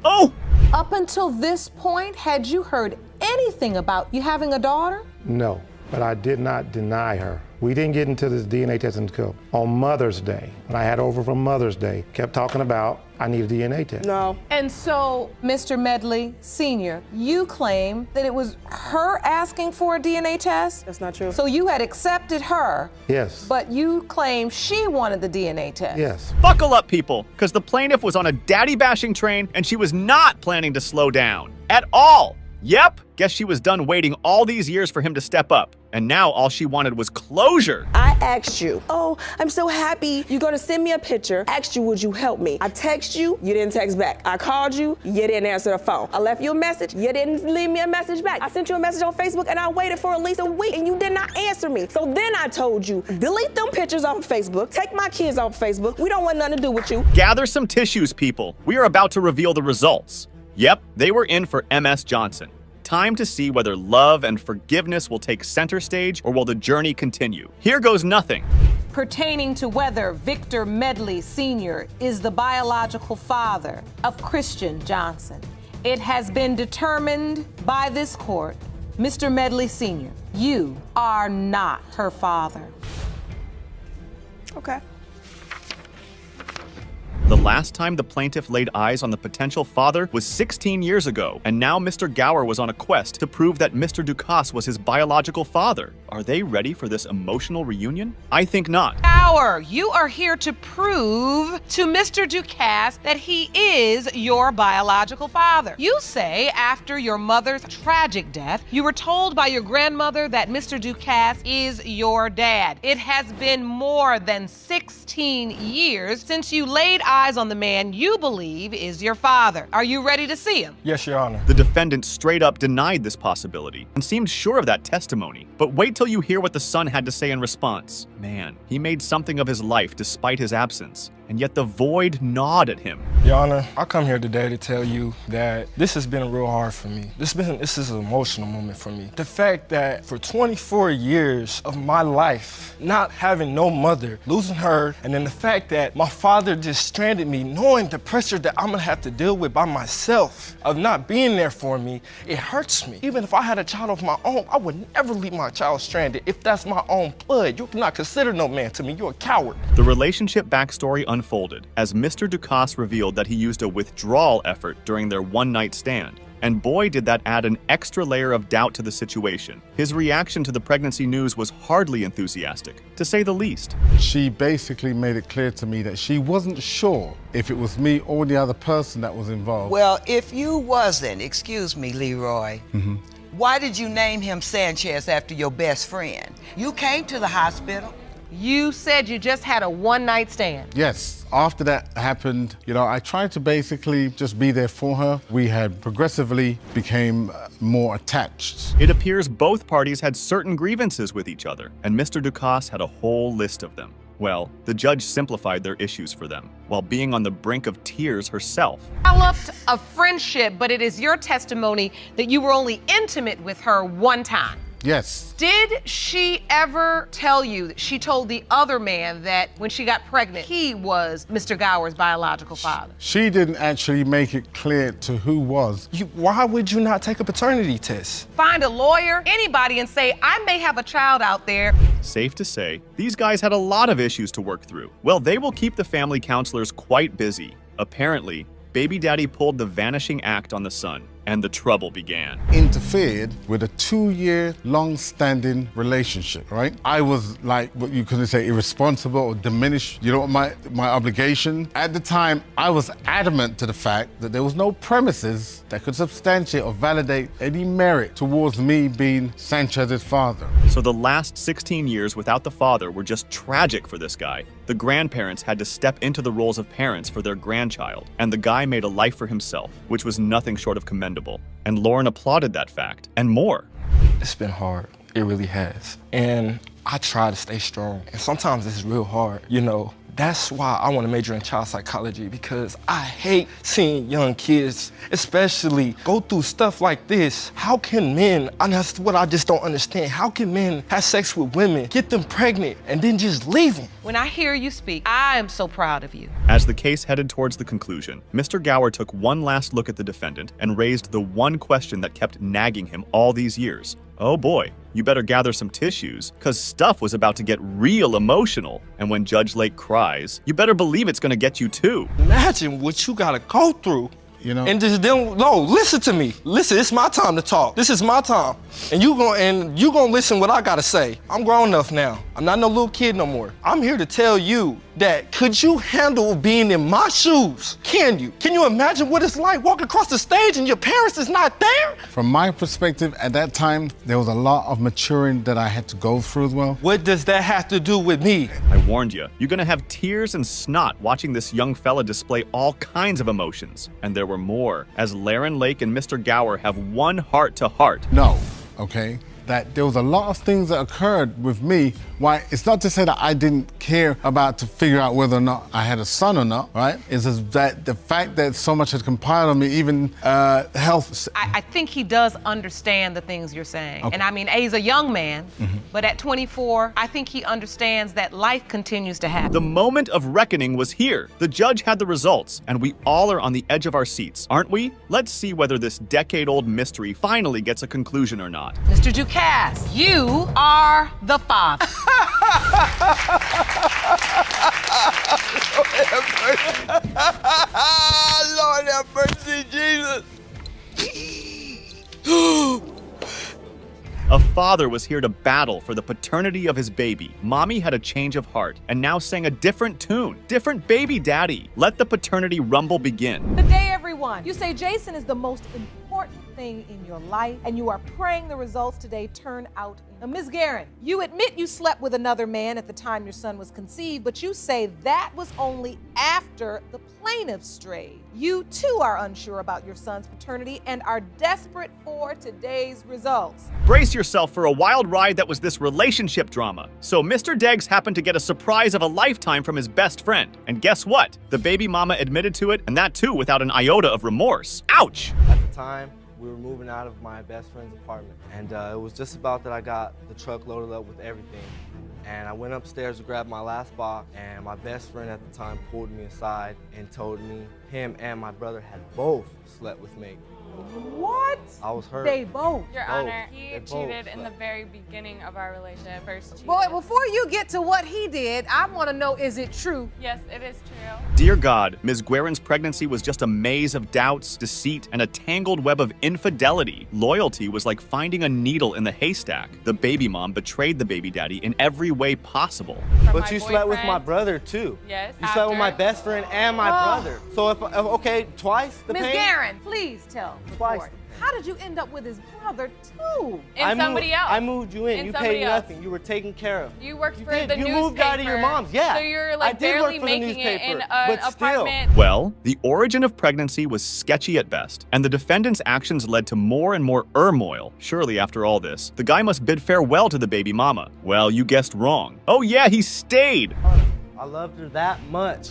Oh! Up until this point, had you heard anything about you having a daughter? No, but I did not deny her. We didn't get into this DNA test until on Mother's Day. When I had over from Mother's Day, kept talking about I need a DNA test. No. And so, Mr. Medley Sr., you claim that it was her asking for a DNA test? That's not true. So you had accepted her. Yes. But you claim she wanted the DNA test. Yes. Buckle up, people, because the plaintiff was on a daddy-bashing train and she was not planning to slow down. At all. Yep, guess she was done waiting all these years for him to step up. And now all she wanted was closure. I asked you, oh, I'm so happy you're gonna send me a picture. Asked you, would you help me? I text you, you didn't text back. I called you, you didn't answer the phone. I left you a message, you didn't leave me a message back. I sent you a message on Facebook and I waited for at least a week and you did not answer me. So then I told you, delete them pictures off Facebook, take my kids off Facebook. We don't want nothing to do with you. Gather some tissues, people. We are about to reveal the results. Yep, they were in for MS Johnson. Time to see whether love and forgiveness will take center stage or will the journey continue. Here goes nothing. Pertaining to whether Victor Medley Sr. is the biological father of Christian Johnson, it has been determined by this court, Mr. Medley Sr., you are not her father. Okay. The last time the plaintiff laid eyes on the potential father was 16 years ago, and now Mr. Gower was on a quest to prove that Mr. Ducasse was his biological father. Are they ready for this emotional reunion? I think not. Gower, you are here to prove to Mr. Ducasse that he is your biological father. You say after your mother's tragic death, you were told by your grandmother that Mr. Ducasse is your dad. It has been more than 16 years since you laid eyes on the man you believe is your father. Are you ready to see him? Yes, Your Honor. The defendant straight up denied this possibility and seemed sure of that testimony. But wait till you hear what the son had to say in response. Man, he made something of his life despite his absence, and yet the void gnawed at him. Your Honor, I come here today to tell you that this has been real hard for me. This is an emotional moment for me. The fact that for 24 years of my life, not having no mother, losing her, and then the fact that my father just stranded me, knowing the pressure that I'm gonna have to deal with by myself, of not being there for me, it hurts me. Even if I had a child of my own, I would never leave my child stranded if that's my own blood. You cannot consider no man to me, you're a coward. The relationship backstory unfolded as Mr. Ducasse revealed that he used a withdrawal effort during their one-night stand. And boy, did that add an extra layer of doubt to the situation. His reaction to the pregnancy news was hardly enthusiastic, to say the least. She basically made it clear to me that she wasn't sure if it was me or the other person that was involved. Well, if you wasn't, excuse me, Leroy, why did you name him Sanchez after your best friend? You came to the hospital. You said you just had a one-night stand. Yes, after that happened, I tried to basically just be there for her. We had progressively became more attached. It appears both parties had certain grievances with each other, and Mr. Ducasse had a whole list of them. Well, the judge simplified their issues for them, while being on the brink of tears herself. Developed a friendship, but it is your testimony that you were only intimate with her one time. Yes. Did she ever tell you that she told the other man that when she got pregnant, he was Mr. Gower's biological father? She didn't actually make it clear to who was. Why would you not take a paternity test? Find a lawyer, anybody, and say, I may have a child out there. Safe to say, these guys had a lot of issues to work through. Well, they will keep the family counselors quite busy. Apparently, baby daddy pulled the vanishing act on the son, and the trouble began. Interfered with a 2-year long-standing relationship, right? I was like what you could say irresponsible or diminished, my obligation. At the time, I was adamant to the fact that there was no premises that could substantiate or validate any merit towards me being Sanchez's father. So the last 16 years without the father were just tragic for this guy. The grandparents had to step into the roles of parents for their grandchild, and the guy made a life for himself, which was nothing short of commendable. And Lauren applauded that fact, and more. It's been hard. It really has. And I try to stay strong. And sometimes it's real hard, That's why I want to major in child psychology, because I hate seeing young kids, especially, go through stuff like this. How can men, and that's what I just don't understand, how can men have sex with women, get them pregnant, and then just leave them? When I hear you speak, I am so proud of you. As the case headed towards the conclusion, Mr. Gower took one last look at the defendant and raised the one question that kept nagging him all these years. Oh boy, you better gather some tissues, cause stuff was about to get real emotional. And when Judge Lake cries, you better believe it's gonna get you too. Imagine what you gotta go through. And just listen to me. Listen, it's my time to talk. This is my time. And you gonna listen what I gotta say. I'm grown enough now. I'm not no little kid no more. I'm here to tell you that could you handle being in my shoes? Can you? Can you imagine what it's like walking across the stage and your parents is not there? From my perspective, at that time, there was a lot of maturing that I had to go through as well. What does that have to do with me? I warned you. You're gonna have tears and snot watching this young fella display all kinds of emotions. And there were more, as Laren Lake and Mr. Gower have one heart-to-heart. No, okay? That there was a lot of things that occurred with me. Why, it's not to say that I didn't care about to figure out whether or not I had a son or not, right? It's just that the fact that so much had compiled on me, even health. I think he does understand the things you're saying. Okay. And I mean, he's a young man, but at 24, I think he understands that life continues to happen. The moment of reckoning was here. The judge had the results, and we all are on the edge of our seats, aren't we? Let's see whether this decade-old mystery finally gets a conclusion or not. Mr. Ducasse, you are the father. Lord have mercy, Jesus. A father was here to battle for the paternity of his baby. Mommy had a change of heart and now sang a different tune. Different baby daddy. Let the paternity rumble begin. Good day, everyone. You say Jason is the most important thing in your life, and you are praying the results today turn out. Now, Ms. Guerin, you admit you slept with another man at the time your son was conceived, but you say that was only after the plaintiff strayed. You, too, are unsure about your son's paternity and are desperate for today's results. Brace yourself for a wild ride that was this relationship drama. So Mr. Deggs happened to get a surprise of a lifetime from his best friend. And guess what? The baby mama admitted to it, and that too without an iota of remorse. Ouch! At the time, we were moving out of my best friend's apartment, and it was just about that I got the truck loaded up with everything. And I went upstairs to grab my last box, and my best friend at the time pulled me aside and told me him and my brother had both slept with me. What? I was hurt. They both. Your Both. Honor, he They both, cheated in the but- very beginning of our relationship. First cheated. Boy, before you get to what he did, I want to know, is it true? Yes, it is true. Dear God, Ms. Guerin's pregnancy was just a maze of doubts, deceit, and a tangled web of infidelity. Loyalty was like finding a needle in the haystack. The baby mom betrayed the baby daddy in every way possible. But you slept with my brother too. Yes. You slept with my best friend and my brother. So if okay, twice the Miss pain. Guerin, please tell the Twice. court. How did you end up with his brother too? I moved you in. You somebody paid else. nothing. You were taken care of. You worked for did. the You newspaper. moved out of your mom's. Yeah. So you're I like did work barely for the making it in newspaper, an but still. apartment. Well, the origin of pregnancy was sketchy at best, and the defendant's actions led to more and more turmoil. Surely, after all this, the guy must bid farewell to the baby mama. Well, you guessed wrong. Oh yeah, he stayed! I loved her that much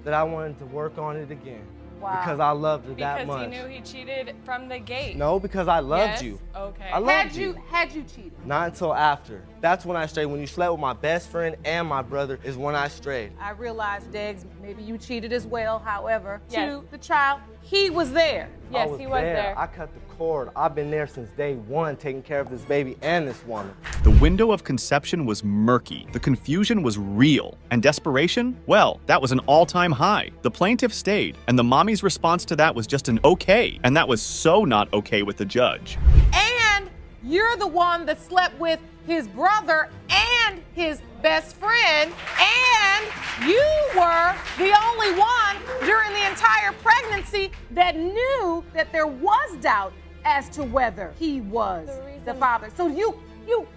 that I wanted to work on it again. Wow. Because I loved her that much. Because he knew he cheated from the gate. No, because I loved Yes? you. Okay. I loved you. Had you cheated? Not until after. That's when I strayed. When you slept with my best friend and my brother is when I strayed. I realize, Deggs, maybe you cheated as well. However, Yes. to the child, he was there. I was there. I cut the cord. I've been there since day one, taking care of this baby and this woman. The window of conception was murky, the confusion was real, and desperation? Well, that was an all-time high. The plaintiff stayed, and the mommy's response to that was just an okay, and that was so not okay with the judge. And you're the one that slept with his brother and his best friend, and you were the only one during the entire pregnancy that knew that there was doubt as to whether he was the father. So you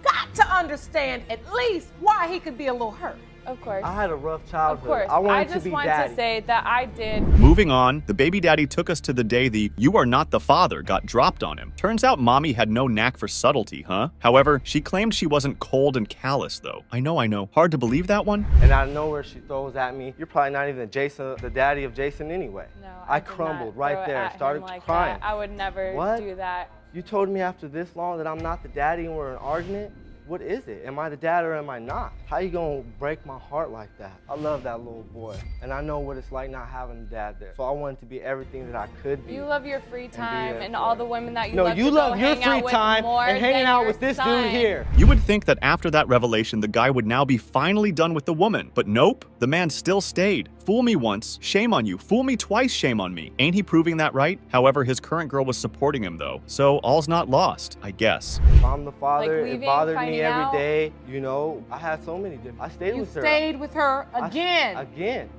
got to understand at least why he could be a little hurt. Of course. I had a rough childhood. Of course. I wanted just to be want daddy. to say that I did. Moving on, the baby daddy took us to the day the "you are not the father" got dropped on him. Turns out mommy had no knack for subtlety, huh? However, she claimed she wasn't cold and callous, though. I know. Hard to believe that one? And out of nowhere, she throws at me. You're probably not even Jason, the daddy of Jason anyway. No, I did crumbled not right throw it there, at him started like crying. that. I would never What? do that. You told me after this long that I'm not the daddy and we're in an argument? What is it? Am I the dad or am I not? How you gonna break my heart like that? I love that little boy, and I know what it's like not having a dad there. So I wanted to be everything that I could be. You love your free time there and for all it. the women that you No, love you to love go your hang free out with time more and hanging than out your with this son. dude here. You would think that after that revelation, the guy would now be finally done with the woman. But nope, the man still stayed. Fool me once, shame on you. Fool me twice, shame on me. Ain't he proving that right? However, his current girl was supporting him though, so all's not lost, I guess. If I'm the father, Like it leaving, bothered me finding every out? day. You know, I had so many different. I stayed You with her. stayed with her again. Again,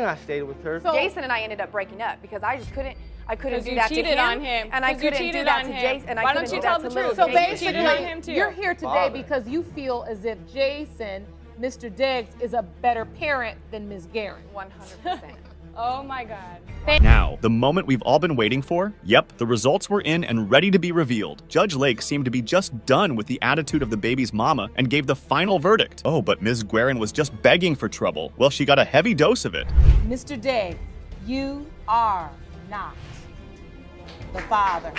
I stayed with her. Jason and I ended up breaking up because I just couldn't. I couldn't 'Cause do you that to cheated him, on him. and I 'Cause you couldn't do cheated that on to him. Jason, and I Why couldn't don't you do tell that the to truth? little So Jason. cheated on him basically, too. you're here today Father. because you feel as if Jason, Mr. Deggs, is a better parent than Ms. Guerin. 100%. Oh my God. Now, the moment we've all been waiting for? Yep, the results were in and ready to be revealed. Judge Lake seemed to be just done with the attitude of the baby's mama and gave the final verdict. Oh, but Ms. Guerin was just begging for trouble. Well, she got a heavy dose of it. Mr. Deggs, you are not the father.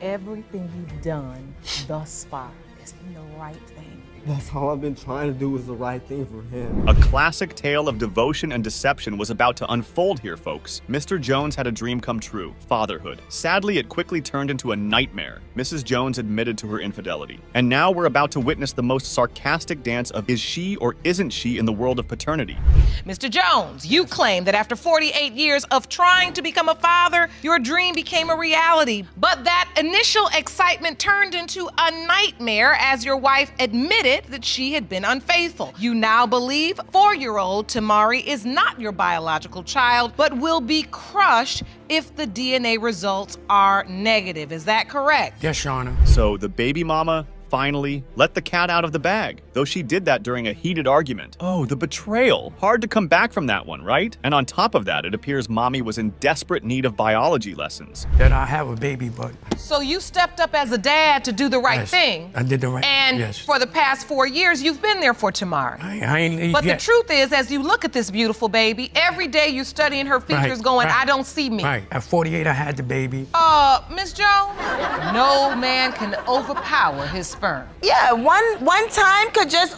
Everything you've done thus far has been the right thing. That's all I've been trying to do was the right thing for him. A classic tale of devotion and deception was about to unfold here, folks. Mr. Jones had a dream come true, fatherhood. Sadly, it quickly turned into a nightmare. Mrs. Jones admitted to her infidelity. And now we're about to witness the most sarcastic dance of is she or isn't she in the world of paternity. Mr. Jones, you claim that after 48 years of trying to become a father, your dream became a reality. But that initial excitement turned into a nightmare as your wife admitted that she had been unfaithful. You now believe 4-year-old Tamari is not your biological child, but will be crushed if the DNA results are negative. Is that correct? Yes, Your Honor. So the baby mama finally let the cat out of the bag, though she did that during a heated argument. Oh, the betrayal. Hard to come back from that one, right? And on top of that, it appears mommy was in desperate need of biology lessons. That I have a baby, but So you stepped up as a dad to do the right yes, thing. I did the right And yes. for the past 4 years, you've been there for Tamari. I ain't But yet. the truth is, as you look at this beautiful baby, every day you're studying her features Right, going, right. I don't see me. Right. At 48, I had the baby. Miss Jones, no man can overpower his sperm. Yeah, one time could just,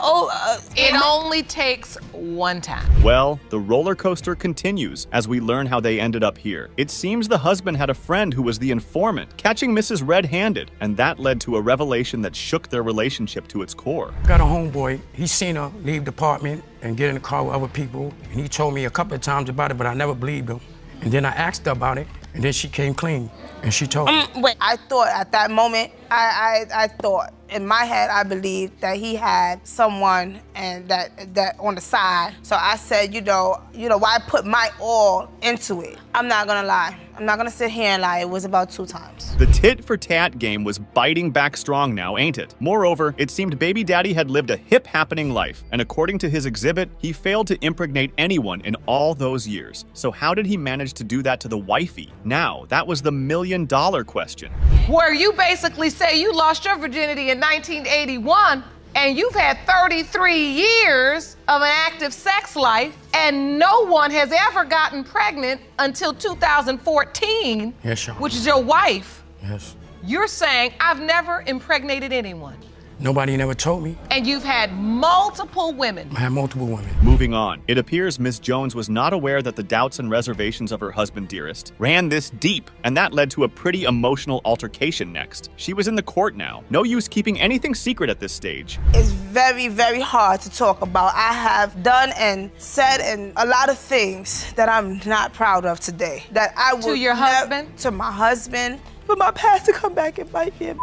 It only takes one time. Well, the roller coaster continues as we learn how they ended up here. It seems the husband had a friend who was the informant, catching Mrs. red-handed, and that led to a revelation that shook their relationship to its core. Got a homeboy, he seen her leave the apartment and get in the car with other people, and he told me a couple of times about it, but I never believed him. And then I asked her about it, and then she came clean, and she told me. Wait, I thought at that moment, I thought in my head, I believed that he had someone and that on the side. So I said, you know, why put my all into it? I'm not gonna lie. I'm not gonna sit here and lie. It was about 2 times. The tit-for-tat game was biting back strong now, ain't it? Moreover, it seemed baby daddy had lived a hip-happening life, and according to his exhibit, he failed to impregnate anyone in all those years. So how did he manage to do that to the wifey? Now, that was the million-dollar question. Where you basically say you lost your virginity in 1981 and you've had 33 years of an active sex life and no one has ever gotten pregnant until 2014, Yes, Your Honor. which is your wife. Yes. You're saying I've never impregnated anyone. Nobody never told me. And you've had multiple women. I had multiple women. Moving on, it appears Miss Jones was not aware that the doubts and reservations of her husband dearest ran this deep, and that led to a pretty emotional altercation next. She was in the court now. No use keeping anything secret at this stage. It's very, very hard to talk about. I have done and said and a lot of things that I'm not proud of today. That I would To your husband? To my husband. For my past to come back and bite me.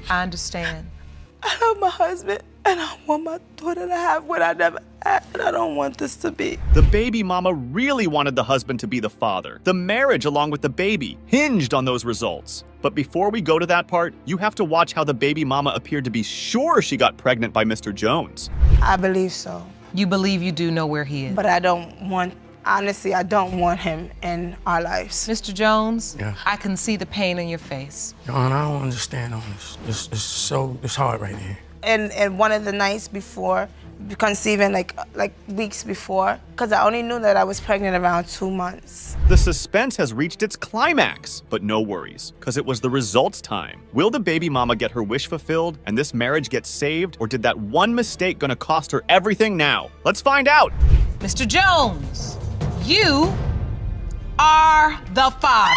I understand. I love my husband, and I want my daughter to have what I never had, and I don't want this to be. The baby mama really wanted the husband to be the father. The marriage, along with the baby, hinged on those results. But before we go to that part, you have to watch how the baby mama appeared to be sure she got pregnant by Mr. Jones. I believe so. You believe you do know where he is? But I don't want, honestly, I don't want him in our lives. Mr. Jones, Yeah. I can see the pain in your face. Your Honor, I don't understand all this. It's hard right here. And one of the nights before, conceiving like weeks before, because I only knew that I was pregnant around 2 months. The suspense has reached its climax, but no worries, because it was the results time. Will the baby mama get her wish fulfilled and this marriage get saved, or did that one mistake gonna cost her everything now? Let's find out. Mr. Jones, you are the father.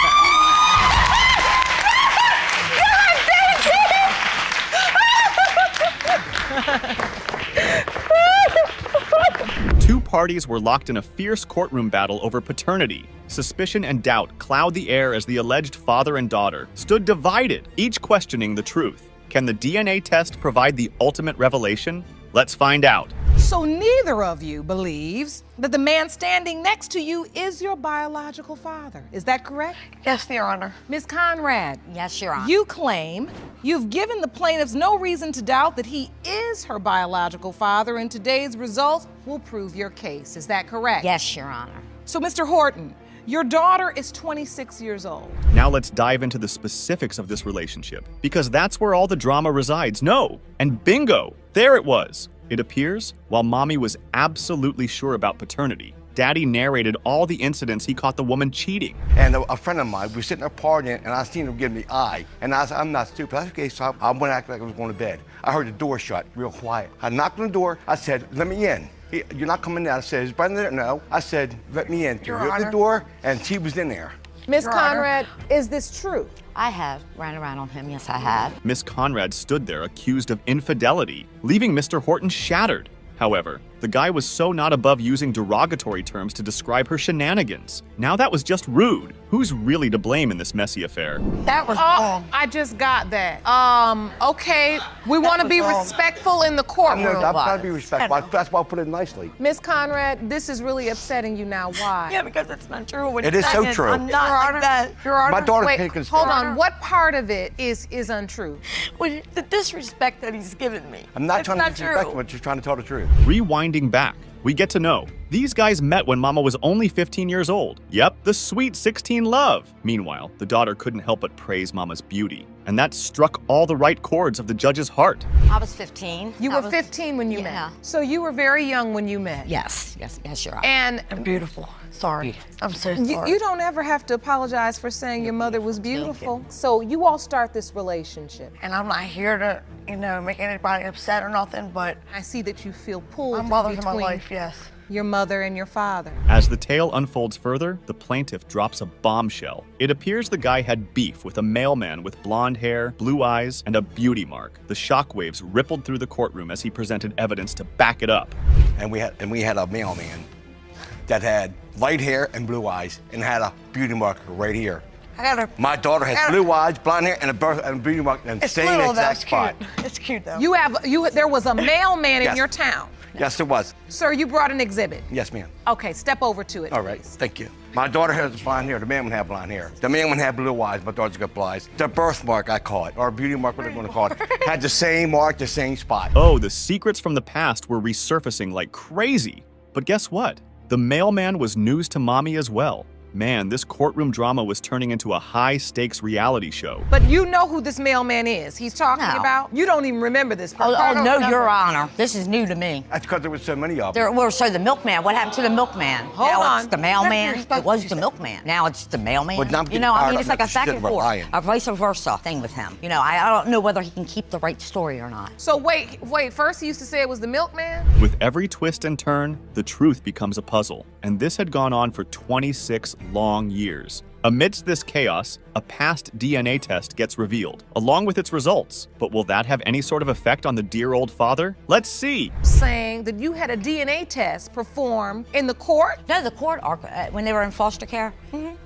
Two parties were locked in a fierce courtroom battle over paternity. Suspicion and doubt cloud the air as the alleged father and daughter stood divided, each questioning the truth. Can the DNA test provide the ultimate revelation? Let's find out. So neither of you believes that the man standing next to you is your biological father. Is that correct? Yes, Your Honor. Ms. Conrad. Yes, Your Honor. You claim you've given the plaintiffs no reason to doubt that he is her biological father, and today's results will prove your case. Is that correct? Yes, Your Honor. So, Mr. Horton, your daughter is 26 years old. Now let's dive into the specifics of this relationship, because that's where all the drama resides. No, and bingo, there it was. It appears, while Mommy was absolutely sure about paternity, Daddy narrated all the incidents he caught the woman cheating. And a friend of mine, we were sitting there partying, and I seen him give me the eye. And I said, I'm not stupid. I said, okay, so I went to act like I was going to bed. I heard the door shut, real quiet. I knocked on the door. I said, let me in. You're not coming in. I said, is Brenda there? No. I said, let me in. She opened the door, and she was in there. Ms. Conrad, is this true? I have ran around on him. Yes, I have. Miss Conrad stood there accused of infidelity, leaving Mr. Horton shattered. However, the guy was so not above using derogatory terms to describe her shenanigans. Now that was just rude. Who's really to blame in this messy affair? That was wrong. I just got that. Okay, we want to be respectful in the courtroom. I'm trying to be respectful. That's why I put it nicely. Ms. Conrad, this is really upsetting you now. Why? Yeah, because it's not true. It is so true. I'm not like that. Your Honor. My daughter's Wait, taking hold on. What part of it is untrue? Well, the disrespect that he's given me. I'm not It's trying to not disrespect true. him, but just trying to tell the truth. Rewinding back, we get to know These guys met when Mama was only 15 years old. Yep, the sweet 16 love. Meanwhile, the daughter couldn't help but praise Mama's beauty, and that struck all the right chords of the judge's heart. I was 15. You were 15 when you met. So you were very young when you met. Yes, you're right. And beautiful. Sorry. I'm so sorry. You don't ever have to apologize for saying your mother was beautiful. So you all start this relationship. And I'm not here to, make anybody upset or nothing, but I see that you feel pulled my mother's in my between life, yes. your mother and your father. As the tale unfolds further, the plaintiff drops a bombshell. It appears the guy had beef with a mailman with blonde hair, blue eyes, and a beauty mark. The shockwaves rippled through the courtroom as he presented evidence to back it up. And we had a mailman that had light hair and blue eyes and had a beauty mark right here. My daughter has blue eyes, blonde hair, and a beauty mark in the same exact spot. It's cute though. There was a mailman in Yes. your town. Yes, there was. Sir, you brought an exhibit. Yes, ma'am. Okay, step over to it. All right, thank you. My daughter has blonde hair. The man would have blonde hair. The man would have blue eyes. My daughter's got blue eyes. The birthmark, I call it, or beauty mark, whatever you want to call it, had the same mark, the same spot. Oh, the secrets from the past were resurfacing like crazy. But guess what? The mailman was news to Mommy as well. Man, this courtroom drama was turning into a high-stakes reality show. But you know who this mailman is. He's talking about. You don't even remember this person. Oh, no, Your Honor. This is new to me. That's because there was so many of them. So the milkman, what happened to the milkman? Hold now on. It's the mailman. It was the milkman. Now it's the mailman. Well, now I'm getting fired it's up like a now. back and Shit about forth, lying. a vice versa thing with him. I don't know whether he can keep the right story or not. So wait. First he used to say it was the milkman? With every twist and turn, the truth becomes a puzzle. And this had gone on for 26 long years. Amidst this chaos, a past DNA test gets revealed, along with its results. But will that have any sort of effect on the dear old father? Let's see. Saying that you had a DNA test performed in the court? No, the court, when they were in foster care.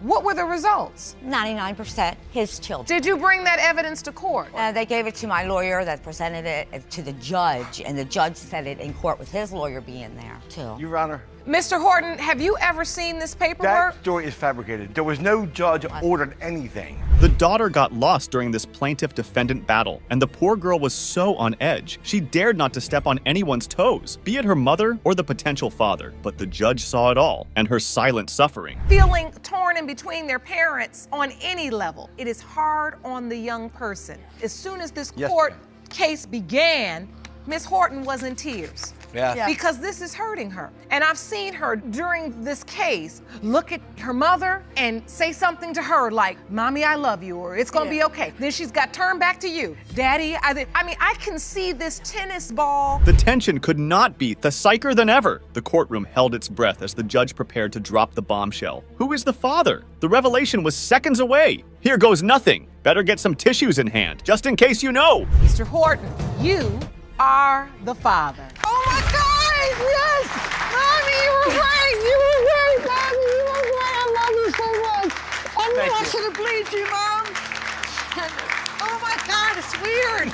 What were the results? 99% his children. Did you bring that evidence to court? They gave it to my lawyer that presented it to the judge, and the judge said it in court with his lawyer being there, too. Your Honor. Mr. Horton, have you ever seen this paperwork? That story is fabricated. There was no judge ordered anything. The daughter got lost during this plaintiff-defendant battle, and the poor girl was so on edge. She dared not to step on anyone's toes, be it her mother or the potential father. But the judge saw it all, and her silent suffering. Feeling torn in between their parents on any level. It is hard on the young person. As soon as this court case began, Miss Horton was in tears. Yeah. Because this is hurting her. And I've seen her during this case look at her mother and say something to her like, Mommy, I love you, or it's gonna be okay. Then she's got turned back to you. Daddy, I can see this tennis ball. The tension could not be psycher than ever. The courtroom held its breath as the judge prepared to drop the bombshell. Who is the father? The revelation was seconds away. Here goes nothing. Better get some tissues in hand, just in case you know. Mr. Horton, you are the father. Oh my God! Yes! Mommy, you were right! You were right, Mommy! You were right! I love you so much! I knew I should have believed you, Mom! Oh my God, it's weird!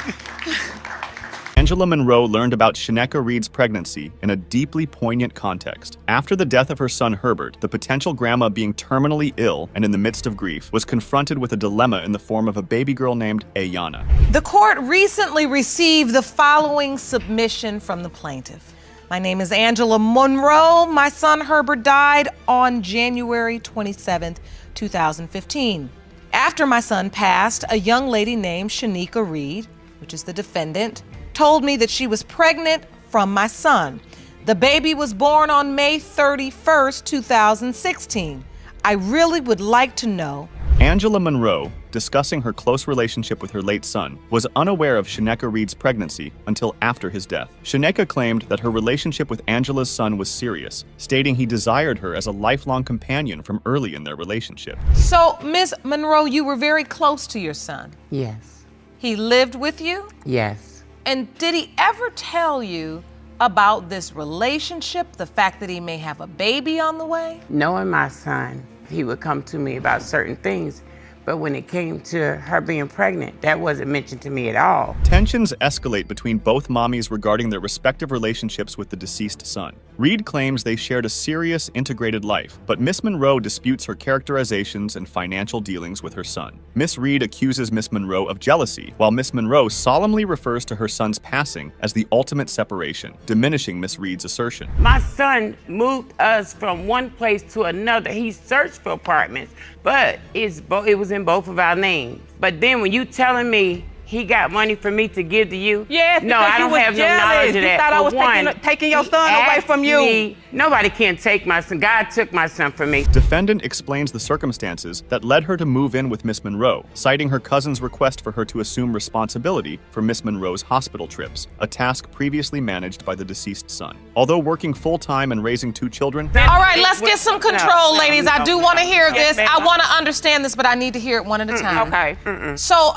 Angela Monroe learned about Shaneka Reed's pregnancy in a deeply poignant context. After the death of her son Herbert, the potential grandma, being terminally ill and in the midst of grief, was confronted with a dilemma in the form of a baby girl named Ayana. The court recently received the following submission from the plaintiff. My name is Angela Monroe. My son Herbert died on January 27th, 2015. After my son passed, a young lady named Shaneka Reed, which is the defendant, told me that she was pregnant from my son. The baby was born on May 31st, 2016. I really would like to know. Angela Monroe, discussing her close relationship with her late son, was unaware of Shaneka Reed's pregnancy until after his death. Shaneka claimed that her relationship with Angela's son was serious, stating he desired her as a lifelong companion from early in their relationship. So, Ms. Monroe, you were very close to your son. Yes. He lived with you? Yes. And did he ever tell you about this relationship, the fact that he may have a baby on the way? Knowing my son, he would come to me about certain things, but when it came to her being pregnant, that wasn't mentioned to me at all. Tensions escalate between both mommies regarding their respective relationships with the deceased son. Reed claims they shared a serious, integrated life, but Miss Monroe disputes her characterizations and financial dealings with her son. Miss Reed accuses Miss Monroe of jealousy, while Miss Monroe solemnly refers to her son's passing as the ultimate separation, diminishing Miss Reed's assertion. My son moved us from one place to another. He searched for apartments, but it was in both of our names. But then when you telling me he got money for me to give to you? Yes, no, I don't have no knowledge of that. You thought I was taking your son away from you. Nobody can take my son. God took my son from me. Defendant explains the circumstances that led her to move in with Miss Monroe, citing her cousin's request for her to assume responsibility for Miss Monroe's hospital trips, a task previously managed by the deceased son. Although working full-time and raising 2 children... All right, let's get some control, ladies. I do want to hear this. I want to understand this, but I need to hear it one at a time. Okay. So,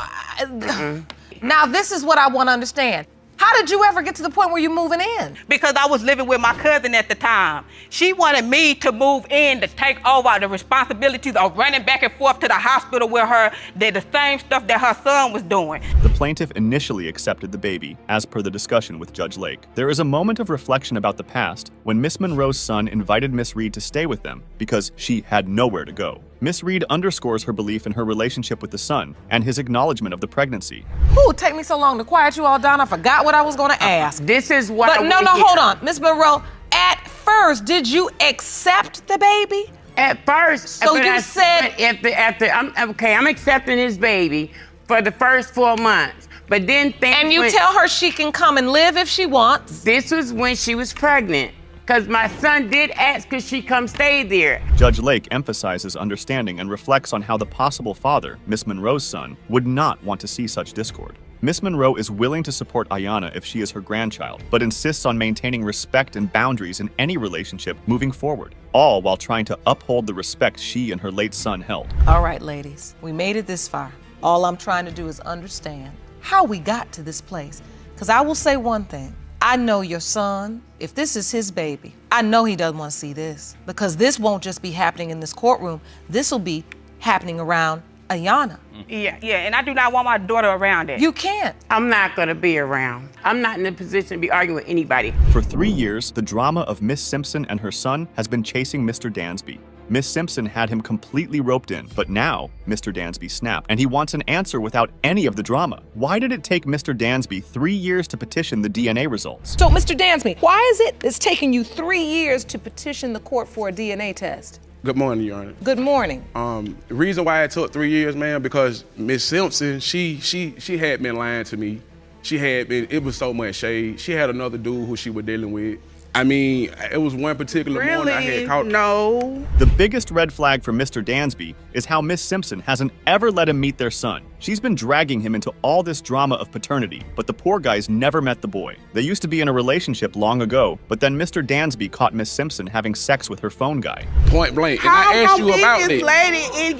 now this is what I want to understand. How did you ever get to the point where you're moving in? Because I was living with my cousin at the time. She wanted me to move in to take over the responsibilities of running back and forth to the hospital with her, did the same stuff that her son was doing. The plaintiff initially accepted the baby, as per the discussion with Judge Lake. There is a moment of reflection about the past when Miss Monroe's son invited Miss Reed to stay with them because she had nowhere to go. Miss Reed underscores her belief in her relationship with the son and his acknowledgement of the pregnancy. Who take me so long to quiet you all down? I forgot what I was going to ask. This is what But no, hold on. Miss Monroe, at first, did you accept the baby? At first. So you said... I'm accepting his baby for the first 4 months. But then And you tell her she can come and live if she wants? This was when she was pregnant. Because my son did ask could she come stay there. Judge Lake emphasizes understanding and reflects on how the possible father, Miss Monroe's son, would not want to see such discord. Miss Monroe is willing to support Ayanna if she is her grandchild, but insists on maintaining respect and boundaries in any relationship moving forward, all while trying to uphold the respect she and her late son held. All right, ladies, we made it this far. All I'm trying to do is understand how we got to this place. Because I will say one thing. I know your son, if this is his baby, I know he doesn't want to see this. Because this won't just be happening in this courtroom. This will be happening around Ayanna. Yeah, and I do not want my daughter around it. You can't. I'm not going to be around. I'm not in a position to be arguing with anybody. For 3 years, the drama of Miss Simpson and her son has been chasing Mr. Dansby. Miss Simpson had him completely roped in, but now Mr. Dansby snapped, and he wants an answer without any of the drama. Why did it take Mr. Dansby 3 years to petition the DNA results? So, Mr. Dansby, why is it it's taking you 3 years to petition the court for a DNA test? Good morning, Your Honor. Good morning. The reason why it took 3 years, ma'am, because Miss Simpson, she had been lying to me. It was so much shade. She had another dude who she was dealing with. I mean, it was one particular morning I had caught. No. The biggest red flag for Mr. Dansby is how Miss Simpson hasn't ever let him meet their son. She's been dragging him into all this drama of paternity, but the poor guy's never met the boy. They used to be in a relationship long ago, but then Mr. Dansby caught Miss Simpson having sex with her phone guy. Point blank. And I asked you about this that. lady and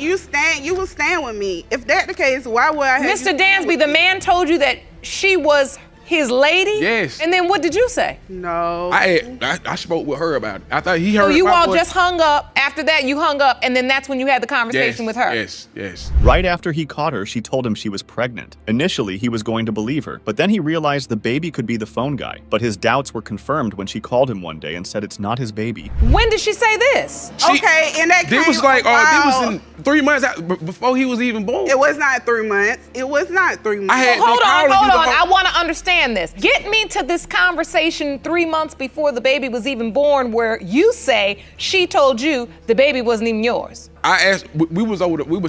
you will stand with me. If that's the case, why would I have Mr. Dansby, the man told you that she was his lady? Yes. And then what did you say? No. I spoke with her about it. I thought he heard. So you my all voice. just hung up. After that, you hung up, and then that's when you had the conversation with her. Yes. Right after he caught her, she told him she was pregnant. Initially, he was going to believe her, but then he realized the baby could be the phone guy. But his doubts were confirmed when she called him one day and said it's not his baby. When did she say this? Okay, and that This was like, this was in 3 months before he was even born. It was not 3 months. It was not 3 months. I had Hold on. I want to understand this. Get me to this conversation 3 months before the baby was even born where you say she told you the baby wasn't even yours. I asked, we was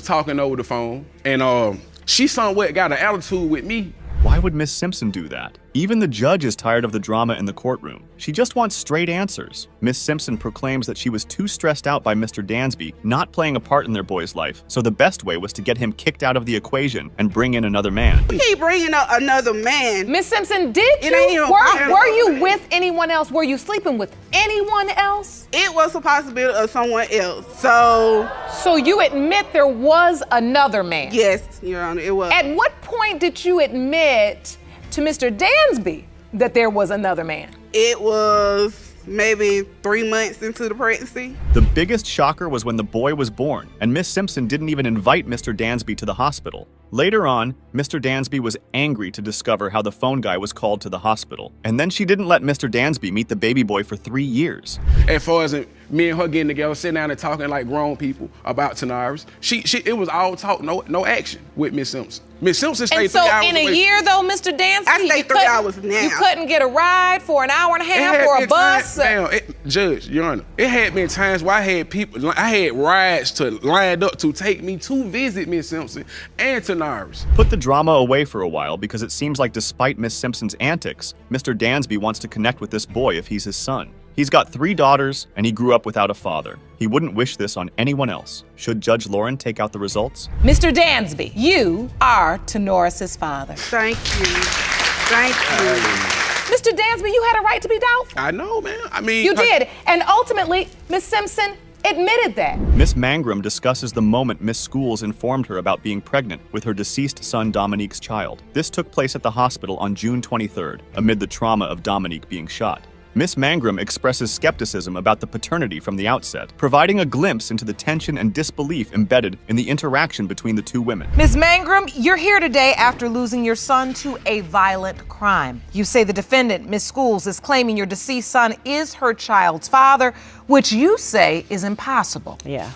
talking over the phone, and she somewhat got an attitude with me. Why would Miss Simpson do that? Even the judge is tired of the drama in the courtroom. She just wants straight answers. Miss Simpson proclaims that she was too stressed out by Mr. Dansby not playing a part in their boy's life, so the best way was to get him kicked out of the equation and bring in another man. You keep bringing up another man. Miss Simpson, were you with anyone else? Were you sleeping with anyone else? It was a possibility of someone else. So you admit there was another man? Yes, Your Honor, it was. At what point did you admit to Mr. Dansby that there was another man? It was maybe 3 months into the pregnancy. The biggest shocker was when the boy was born, and Miss Simpson didn't even invite Mr. Dansby to the hospital. Later on, Mr. Dansby was angry to discover how the phone guy was called to the hospital, and then she didn't let Mr. Dansby meet the baby boy for 3 years. As far as me and her getting together, sitting down and talking like grown people about Tanaris, it was all talk, no action with Miss Simpson. Miss Simpson stayed And so 3 hours in a away. year though, Mr. Dansby, I stay 3 hours now. You couldn't get a ride for an hour and a It half had or a been bus? Judge, Your Honor, it had been times where I had rides lined up to take me to visit Miss Simpson and Tanaris. Put the drama away for a while because it seems like despite Miss Simpson's antics, Mr. Dansby wants to connect with this boy if he's his son. He's got 3 daughters, and he grew up without a father. He wouldn't wish this on anyone else. Should Judge Lauren take out the results? Mr. Dansby, you are Tanoris's father. Thank you. Thank you. Mr. Dansby, you had a right to be doubtful. I know, man. I mean, You did. And ultimately, Miss Simpson admitted that. Miss Mangrum discusses the moment Miss Schools informed her about being pregnant with her deceased son Dominique's child. This took place at the hospital on June 23rd, amid the trauma of Dominique being shot. Miss Mangrum expresses skepticism about the paternity from the outset, providing a glimpse into the tension and disbelief embedded in the interaction between the 2 women. Ms. Mangrum, you're here today after losing your son to a violent crime. You say the defendant, Miss Schools, is claiming your deceased son is her child's father, which you say is impossible. Yeah.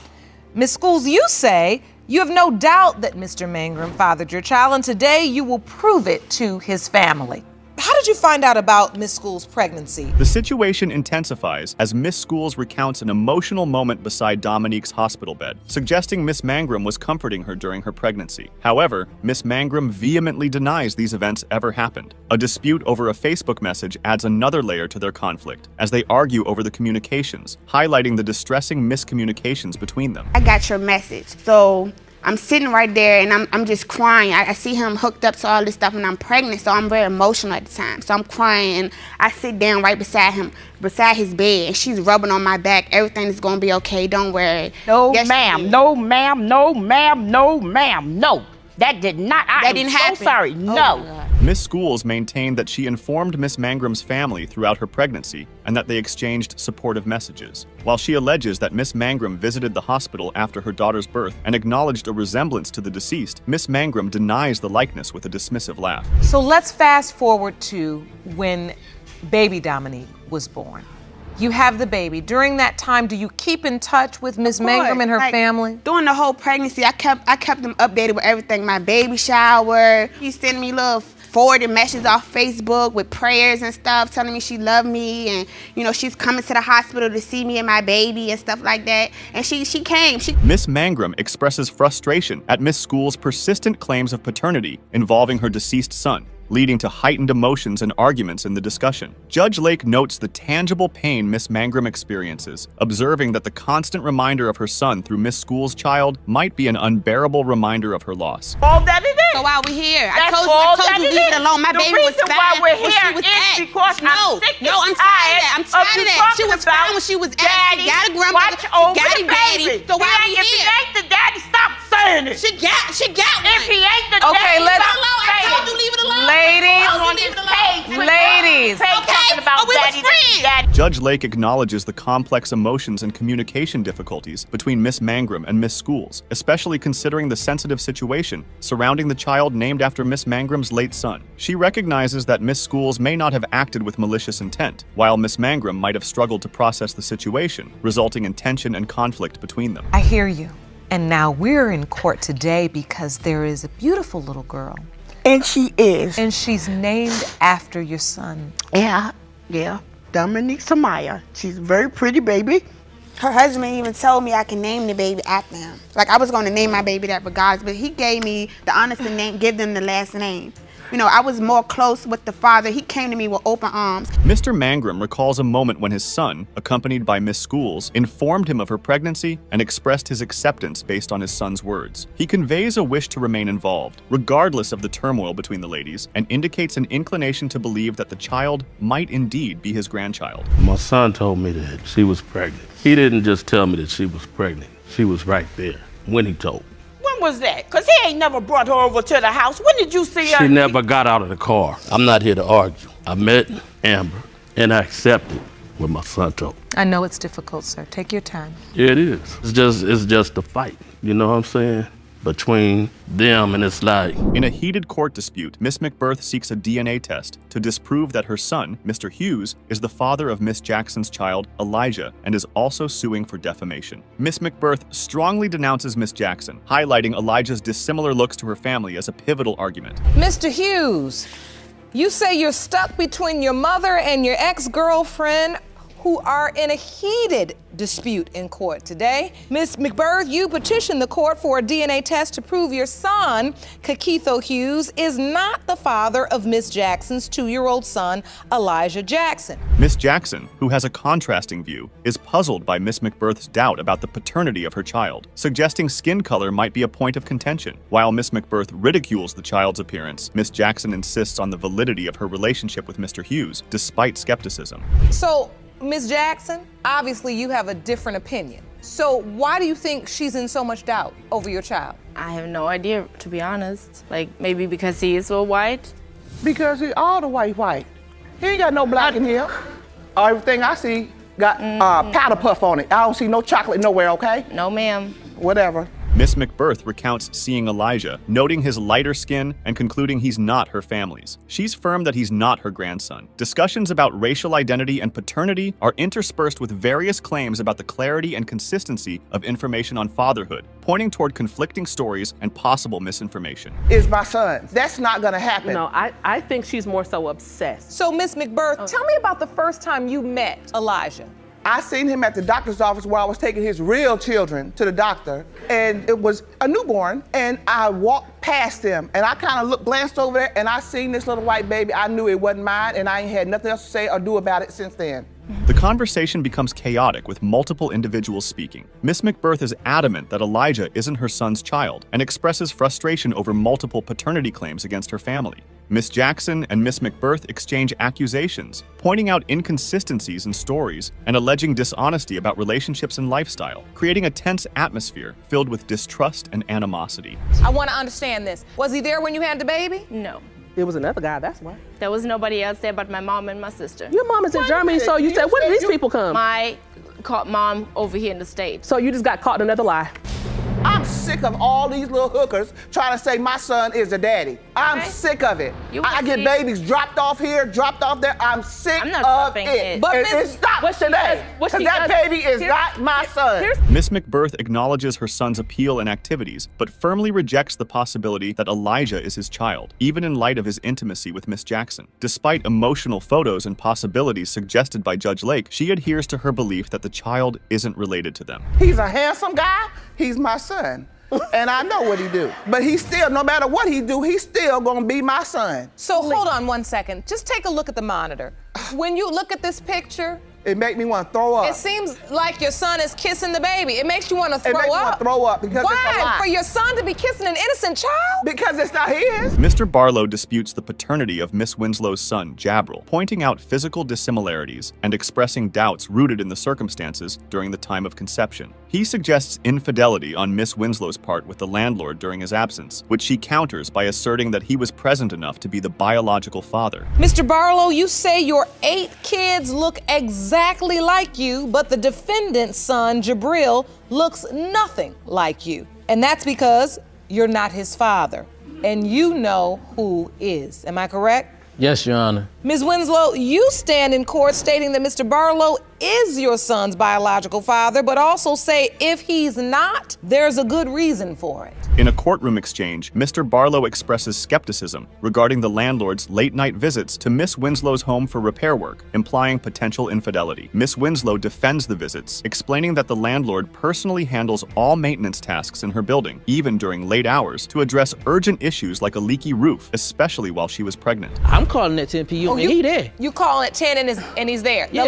Ms. Schools, you say you have no doubt that Mr. Mangrum fathered your child, and today you will prove it to his family. How did you find out about Miss Schools' pregnancy? The situation intensifies as Miss Schools recounts an emotional moment beside Dominique's hospital bed, suggesting Miss Mangrum was comforting her during her pregnancy. However, Miss Mangrum vehemently denies these events ever happened. A dispute over a Facebook message adds another layer to their conflict, as they argue over the communications, highlighting the distressing miscommunications between them. I got your message. So I'm sitting right there and I'm just crying. I see him hooked up to all this stuff and I'm pregnant, so I'm very emotional at the time. So I'm crying and I sit down right beside him, beside his bed, and she's rubbing on my back. Everything is gonna be okay, don't worry. No, ma'am, no, ma'am, no, ma'am, no, ma'am, no. That did not, That didn't happen. So sorry, no. Miss Schools maintained that she informed Miss Mangrum's family throughout her pregnancy and that they exchanged supportive messages. While she alleges that Miss Mangrum visited the hospital after her daughter's birth and acknowledged a resemblance to the deceased, Miss Mangrum denies the likeness with a dismissive laugh. So let's fast forward to when baby Dominique was born. You have the baby. During that time, do you keep in touch with Miss Mangrum and her family? During the whole pregnancy, I kept them updated with everything. My baby shower. She sent me little forwarded messages off Facebook with prayers and stuff, telling me she loved me and, you know, she's coming to the hospital to see me and my baby and stuff like that. And she came. Miss Mangrum expresses frustration at Miss Schools' persistent claims of paternity involving her deceased son, leading to heightened emotions and arguments in the discussion. Judge Lake notes the tangible pain Miss Mangrum experiences, observing that the constant reminder of her son through Miss Schools' child might be an unbearable reminder of her loss. All that it is. So while we're here, I That's told all you that leave it it is. alone. My The baby was reason fine why we're when she here was is at. because I'm sick and I'm tired of that. I'm tired tired of of you that. She talking was fine when she was at. She Daddy, got a grandmother. watch She over got the a daddy. baby. So why are we If here? he ain't the daddy, stop saying it. She got one. If he ain't the Okay, daddy, let's- stop I saying told it. you leave it alone. Ladies, I told you leave it alone. ladies. Talking about we was daddy, friends. daddy. Judge Lake acknowledges the complex emotions and communication difficulties between Miss Mangrum and Miss Schools, especially considering the sensitive situation surrounding the child named after Miss Mangrum's late son. She recognizes that Miss Schools may not have acted with malicious intent, while Miss Mangrum might have struggled to process the situation, resulting in tension and conflict between them. I hear you. And now we're in court today because there is a beautiful little girl. And she is. And she's named after your son. Yeah. Dominique Samaya. She's a very pretty baby. Her husband even told me I can name the baby after him. Like I was going to name my baby that regardless, but he gave me the honest to name, give them the last name. You know, I was more close with the father. He came to me with open arms. Mr. Mangrum recalls a moment when his son, accompanied by Miss Schools, informed him of her pregnancy and expressed his acceptance based on his son's words. He conveys a wish to remain involved, regardless of the turmoil between the ladies, and indicates an inclination to believe that the child might indeed be his grandchild. My son told me that she was pregnant. He didn't just tell me that she was pregnant. She was right there when he told me. When was that? Because he ain't never brought her over to the house. When did you see her? She never got out of the car. I'm not here to argue. I met Amber and I accepted what my son told me. I know it's difficult, sir. Take your time. Yeah, it is. It's just a fight. You know what I'm saying? Between them, and it's like. In a heated court dispute, Miss McBirth seeks a DNA test to disprove that her son, Mr. Hughes, is the father of Miss Jackson's child, Elijah, and is also suing for defamation. Miss McBirth strongly denounces Miss Jackson, highlighting Elijah's dissimilar looks to her family as a pivotal argument. Mr. Hughes, you say you're stuck between your mother and your ex-girlfriend who are in a heated dispute in court today. Ms. McBirth, you petitioned the court for a DNA test to prove your son, Kakitho Hughes, is not the father of Miss Jackson's 2-year-old son, Elijah Jackson. Miss Jackson, who has a contrasting view, is puzzled by Miss McBirth's doubt about the paternity of her child, suggesting skin color might be a point of contention. While Miss McBirth ridicules the child's appearance, Miss Jackson insists on the validity of her relationship with Mr. Hughes, despite skepticism. So, Ms. Jackson, obviously you have a different opinion. So why do you think she's in so much doubt over your child? I have no idea, to be honest. Like, maybe because he is so white? Because he all the white. He ain't got no black in here. Everything I see got powder puff on it. I don't see no chocolate nowhere, okay? No, ma'am. Whatever. Miss McBirth recounts seeing Elijah, noting his lighter skin and concluding he's not her family's. She's firm that he's not her grandson. Discussions about racial identity and paternity are interspersed with various claims about the clarity and consistency of information on fatherhood, pointing toward conflicting stories and possible misinformation. Is my son. That's not gonna happen. No, I think she's more so obsessed. So, Miss McBirth, tell me about the first time you met Elijah. I seen him at the doctor's office where I was taking his real children to the doctor, and it was a newborn, and I walked past him, and I kind of glanced over there, and I seen this little white baby. I knew it wasn't mine, and I ain't had nothing else to say or do about it since then. The conversation becomes chaotic with multiple individuals speaking. Miss McBirth is adamant that Elijah isn't her son's child and expresses frustration over multiple paternity claims against her family. Miss Jackson and Miss McBirth exchange accusations, pointing out inconsistencies in stories and alleging dishonesty about relationships and lifestyle, creating a tense atmosphere filled with distrust and animosity. I want to understand this. Was he there when you had the baby? No. It was another guy, that's why. There was nobody else there but my mom and my sister. Your mom is in Germany, so you said, when did these people come? My mom over here in the States. So you just got caught in another lie. I'm sick of all these little hookers trying to say my son is the daddy. I'm sick of it. I get babies dropped off here, dropped off there. I'm sick of it. But it stops today. Because that baby is not my son. Miss McBirth acknowledges her son's appeal and activities, but firmly rejects the possibility that Elijah is his child, even in light of his intimacy with Miss Jackson. Despite emotional photos and possibilities suggested by Judge Lake, she adheres to her belief that the child isn't related to them. He's a handsome guy. He's my son. And I know what he do. But he's still, no matter what he do, he's still gonna be my son. So hold on one second. Just take a look at the monitor. When you look at this picture, it makes me want to throw up. It seems like your son is kissing the baby. It makes you want to throw up. It makes me want to throw up because Why? it's a lie. For your son to be kissing an innocent child? Because it's not his. Mr. Barlow disputes the paternity of Miss Winslow's son, Jabril, pointing out physical dissimilarities and expressing doubts rooted in the circumstances during the time of conception. He suggests infidelity on Miss Winslow's part with the landlord during his absence, which she counters by asserting that he was present enough to be the biological father. Mr. Barlow, you say your 8 kids look exactly like you, but the defendant's son, Jabril, looks nothing like you. And that's because you're not his father. And you know who is. Am I correct? Yes, Your Honor. Ms. Winslow, you stand in court stating that Mr. Barlow is your son's biological father, but also say if he's not, there's a good reason for it. In a courtroom exchange, Mr. Barlow expresses skepticism regarding the landlord's late-night visits to Miss Winslow's home for repair work, implying potential infidelity. Miss Winslow defends the visits, explaining that the landlord personally handles all maintenance tasks in her building, even during late hours, to address urgent issues like a leaky roof, especially while she was pregnant. I'm calling at 10 p.m. and he there. You calling at 10 and he's there. Yeah,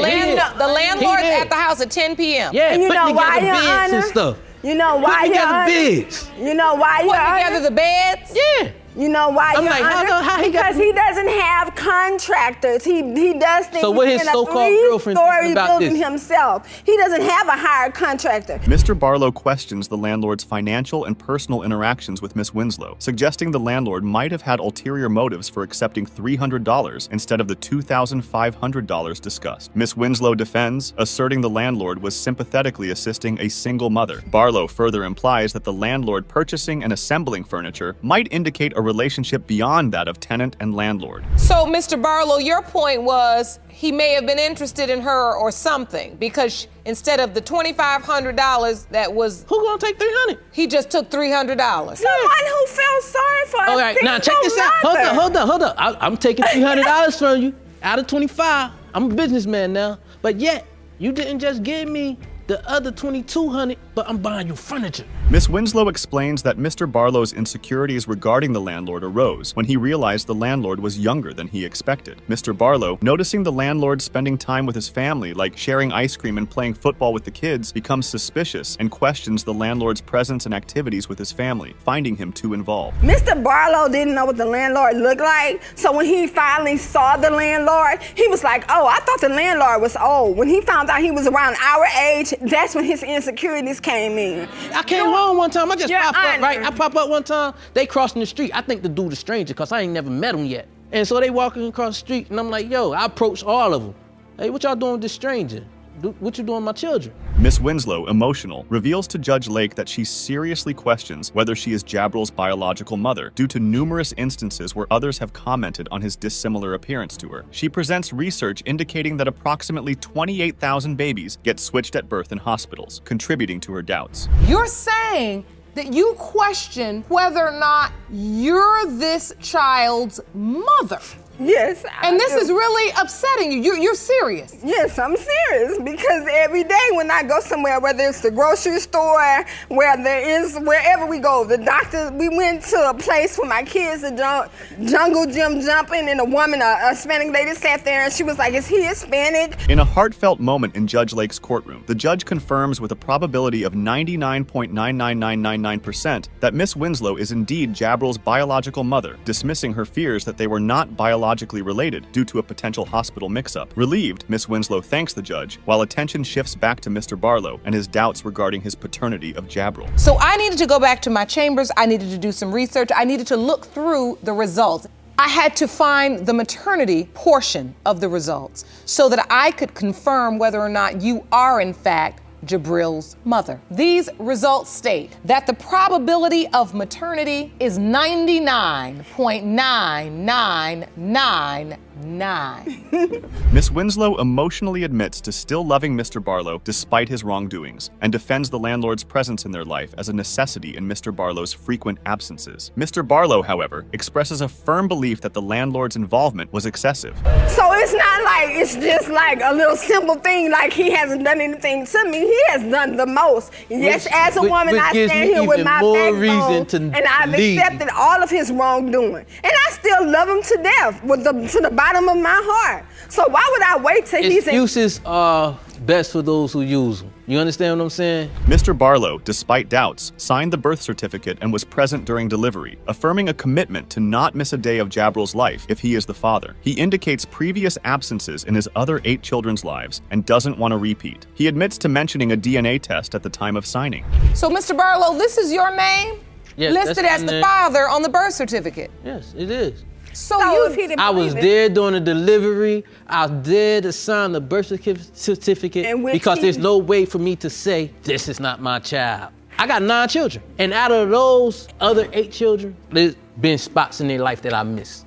the landlord's at the house at 10 p.m. Yeah, and you know why, Your Honor? and stuff. You know why, Put Your together Honor? beds. You know why, Your Put Honor? together the beds? Yeah. You know why? I'm Your like, Honor? how he got Because he doesn't have contractors. He does things So what his in a so-called girlfriend three-story thinking about building this? himself. He doesn't have a hired contractor. Mr. Barlow questions the landlord's financial and personal interactions with Miss Winslow, suggesting the landlord might have had ulterior motives for accepting $300 instead of the $2,500 discussed. Miss Winslow defends, asserting the landlord was sympathetically assisting a single mother. Barlow further implies that the landlord purchasing and assembling furniture might indicate a relationship beyond that of tenant and landlord. So, Mr. Barlow, your point was he may have been interested in her or something because instead of the $2,500 that was... Who gonna take $300? He just took $300. Someone who felt sorry for us. All right, now check this out. Hold up. I'm taking $300 from you out of 25. I'm a businessman now. But yet, you didn't just give me the other $2,200, but I'm buying you furniture. Miss Winslow explains that Mr. Barlow's insecurities regarding the landlord arose when he realized the landlord was younger than he expected. Mr. Barlow, noticing the landlord spending time with his family, like sharing ice cream and playing football with the kids, becomes suspicious and questions the landlord's presence and activities with his family, finding him too involved. Mr. Barlow didn't know what the landlord looked like, so when he finally saw the landlord, he was like, oh, I thought the landlord was old. When he found out he was around our age, that's when his insecurities came in. I came home one time, I just popped up, right? I pop up one time, they crossing the street. I think the dude a stranger, because I ain't never met him yet. And so they walking across the street, and I'm like, yo, I approached all of them. Hey, what y'all doing with this stranger? What you doing with my children? Miss Winslow, emotional, reveals to Judge Lake that she seriously questions whether she is Jabril's biological mother due to numerous instances where others have commented on his dissimilar appearance to her. She presents research indicating that approximately 28,000 babies get switched at birth in hospitals, contributing to her doubts. You're saying that you question whether or not you're this child's mother. Yes, and this is really upsetting you. You're serious. Yes, I'm serious because every day when I go somewhere, whether it's the grocery store, wherever we go, the doctor, we went to a place where my kids are jungle gym jumping, and a woman, a Hispanic lady, sat there and she was like, "Is he Hispanic?" In a heartfelt moment in Judge Lake's courtroom, the judge confirms with a probability of 99.99999% that Miss Winslow is indeed Jabril's biological mother, dismissing her fears that they were not biologically related due to a potential hospital mix-up. Relieved, Miss Winslow thanks the judge, while attention shifts back to Mr. Barlow and his doubts regarding his paternity of Jabril. So I needed to go back to my chambers. I needed to do some research. I needed to look through the results. I had to find the maternity portion of the results so that I could confirm whether or not you are, in fact, Jabril's mother. These results state that the probability of maternity is 99.9999. Miss Winslow emotionally admits to still loving Mr. Barlow despite his wrongdoings and defends the landlord's presence in their life as a necessity in Mr. Barlow's frequent absences. Mr. Barlow, however, expresses a firm belief that the landlord's involvement was excessive. So it's not like it's just like a little simple thing like he hasn't done anything to me. He has done the most. Yes, as a woman, I stand here with my backbone and I've accepted all of his wrongdoing. And I still love him to death to the bottom of my heart. So why would I wait till he's in? Excuses are best for those who use them. You understand what I'm saying? Mr. Barlow, despite doubts, signed the birth certificate and was present during delivery, affirming a commitment to not miss a day of Jabril's life if he is the father. He indicates previous absences in his other 8 children's lives and doesn't want to repeat. He admits to mentioning a DNA test at the time of signing. So, Mr. Barlow, this is your name? Yes, listed as the father on the birth certificate? Yes, it is. So I was there during the delivery. I was there to sign the birth certificate because there's no way for me to say, this is not my child. I got 9 children. And out of those other 8 children, there's been spots in their life that I missed.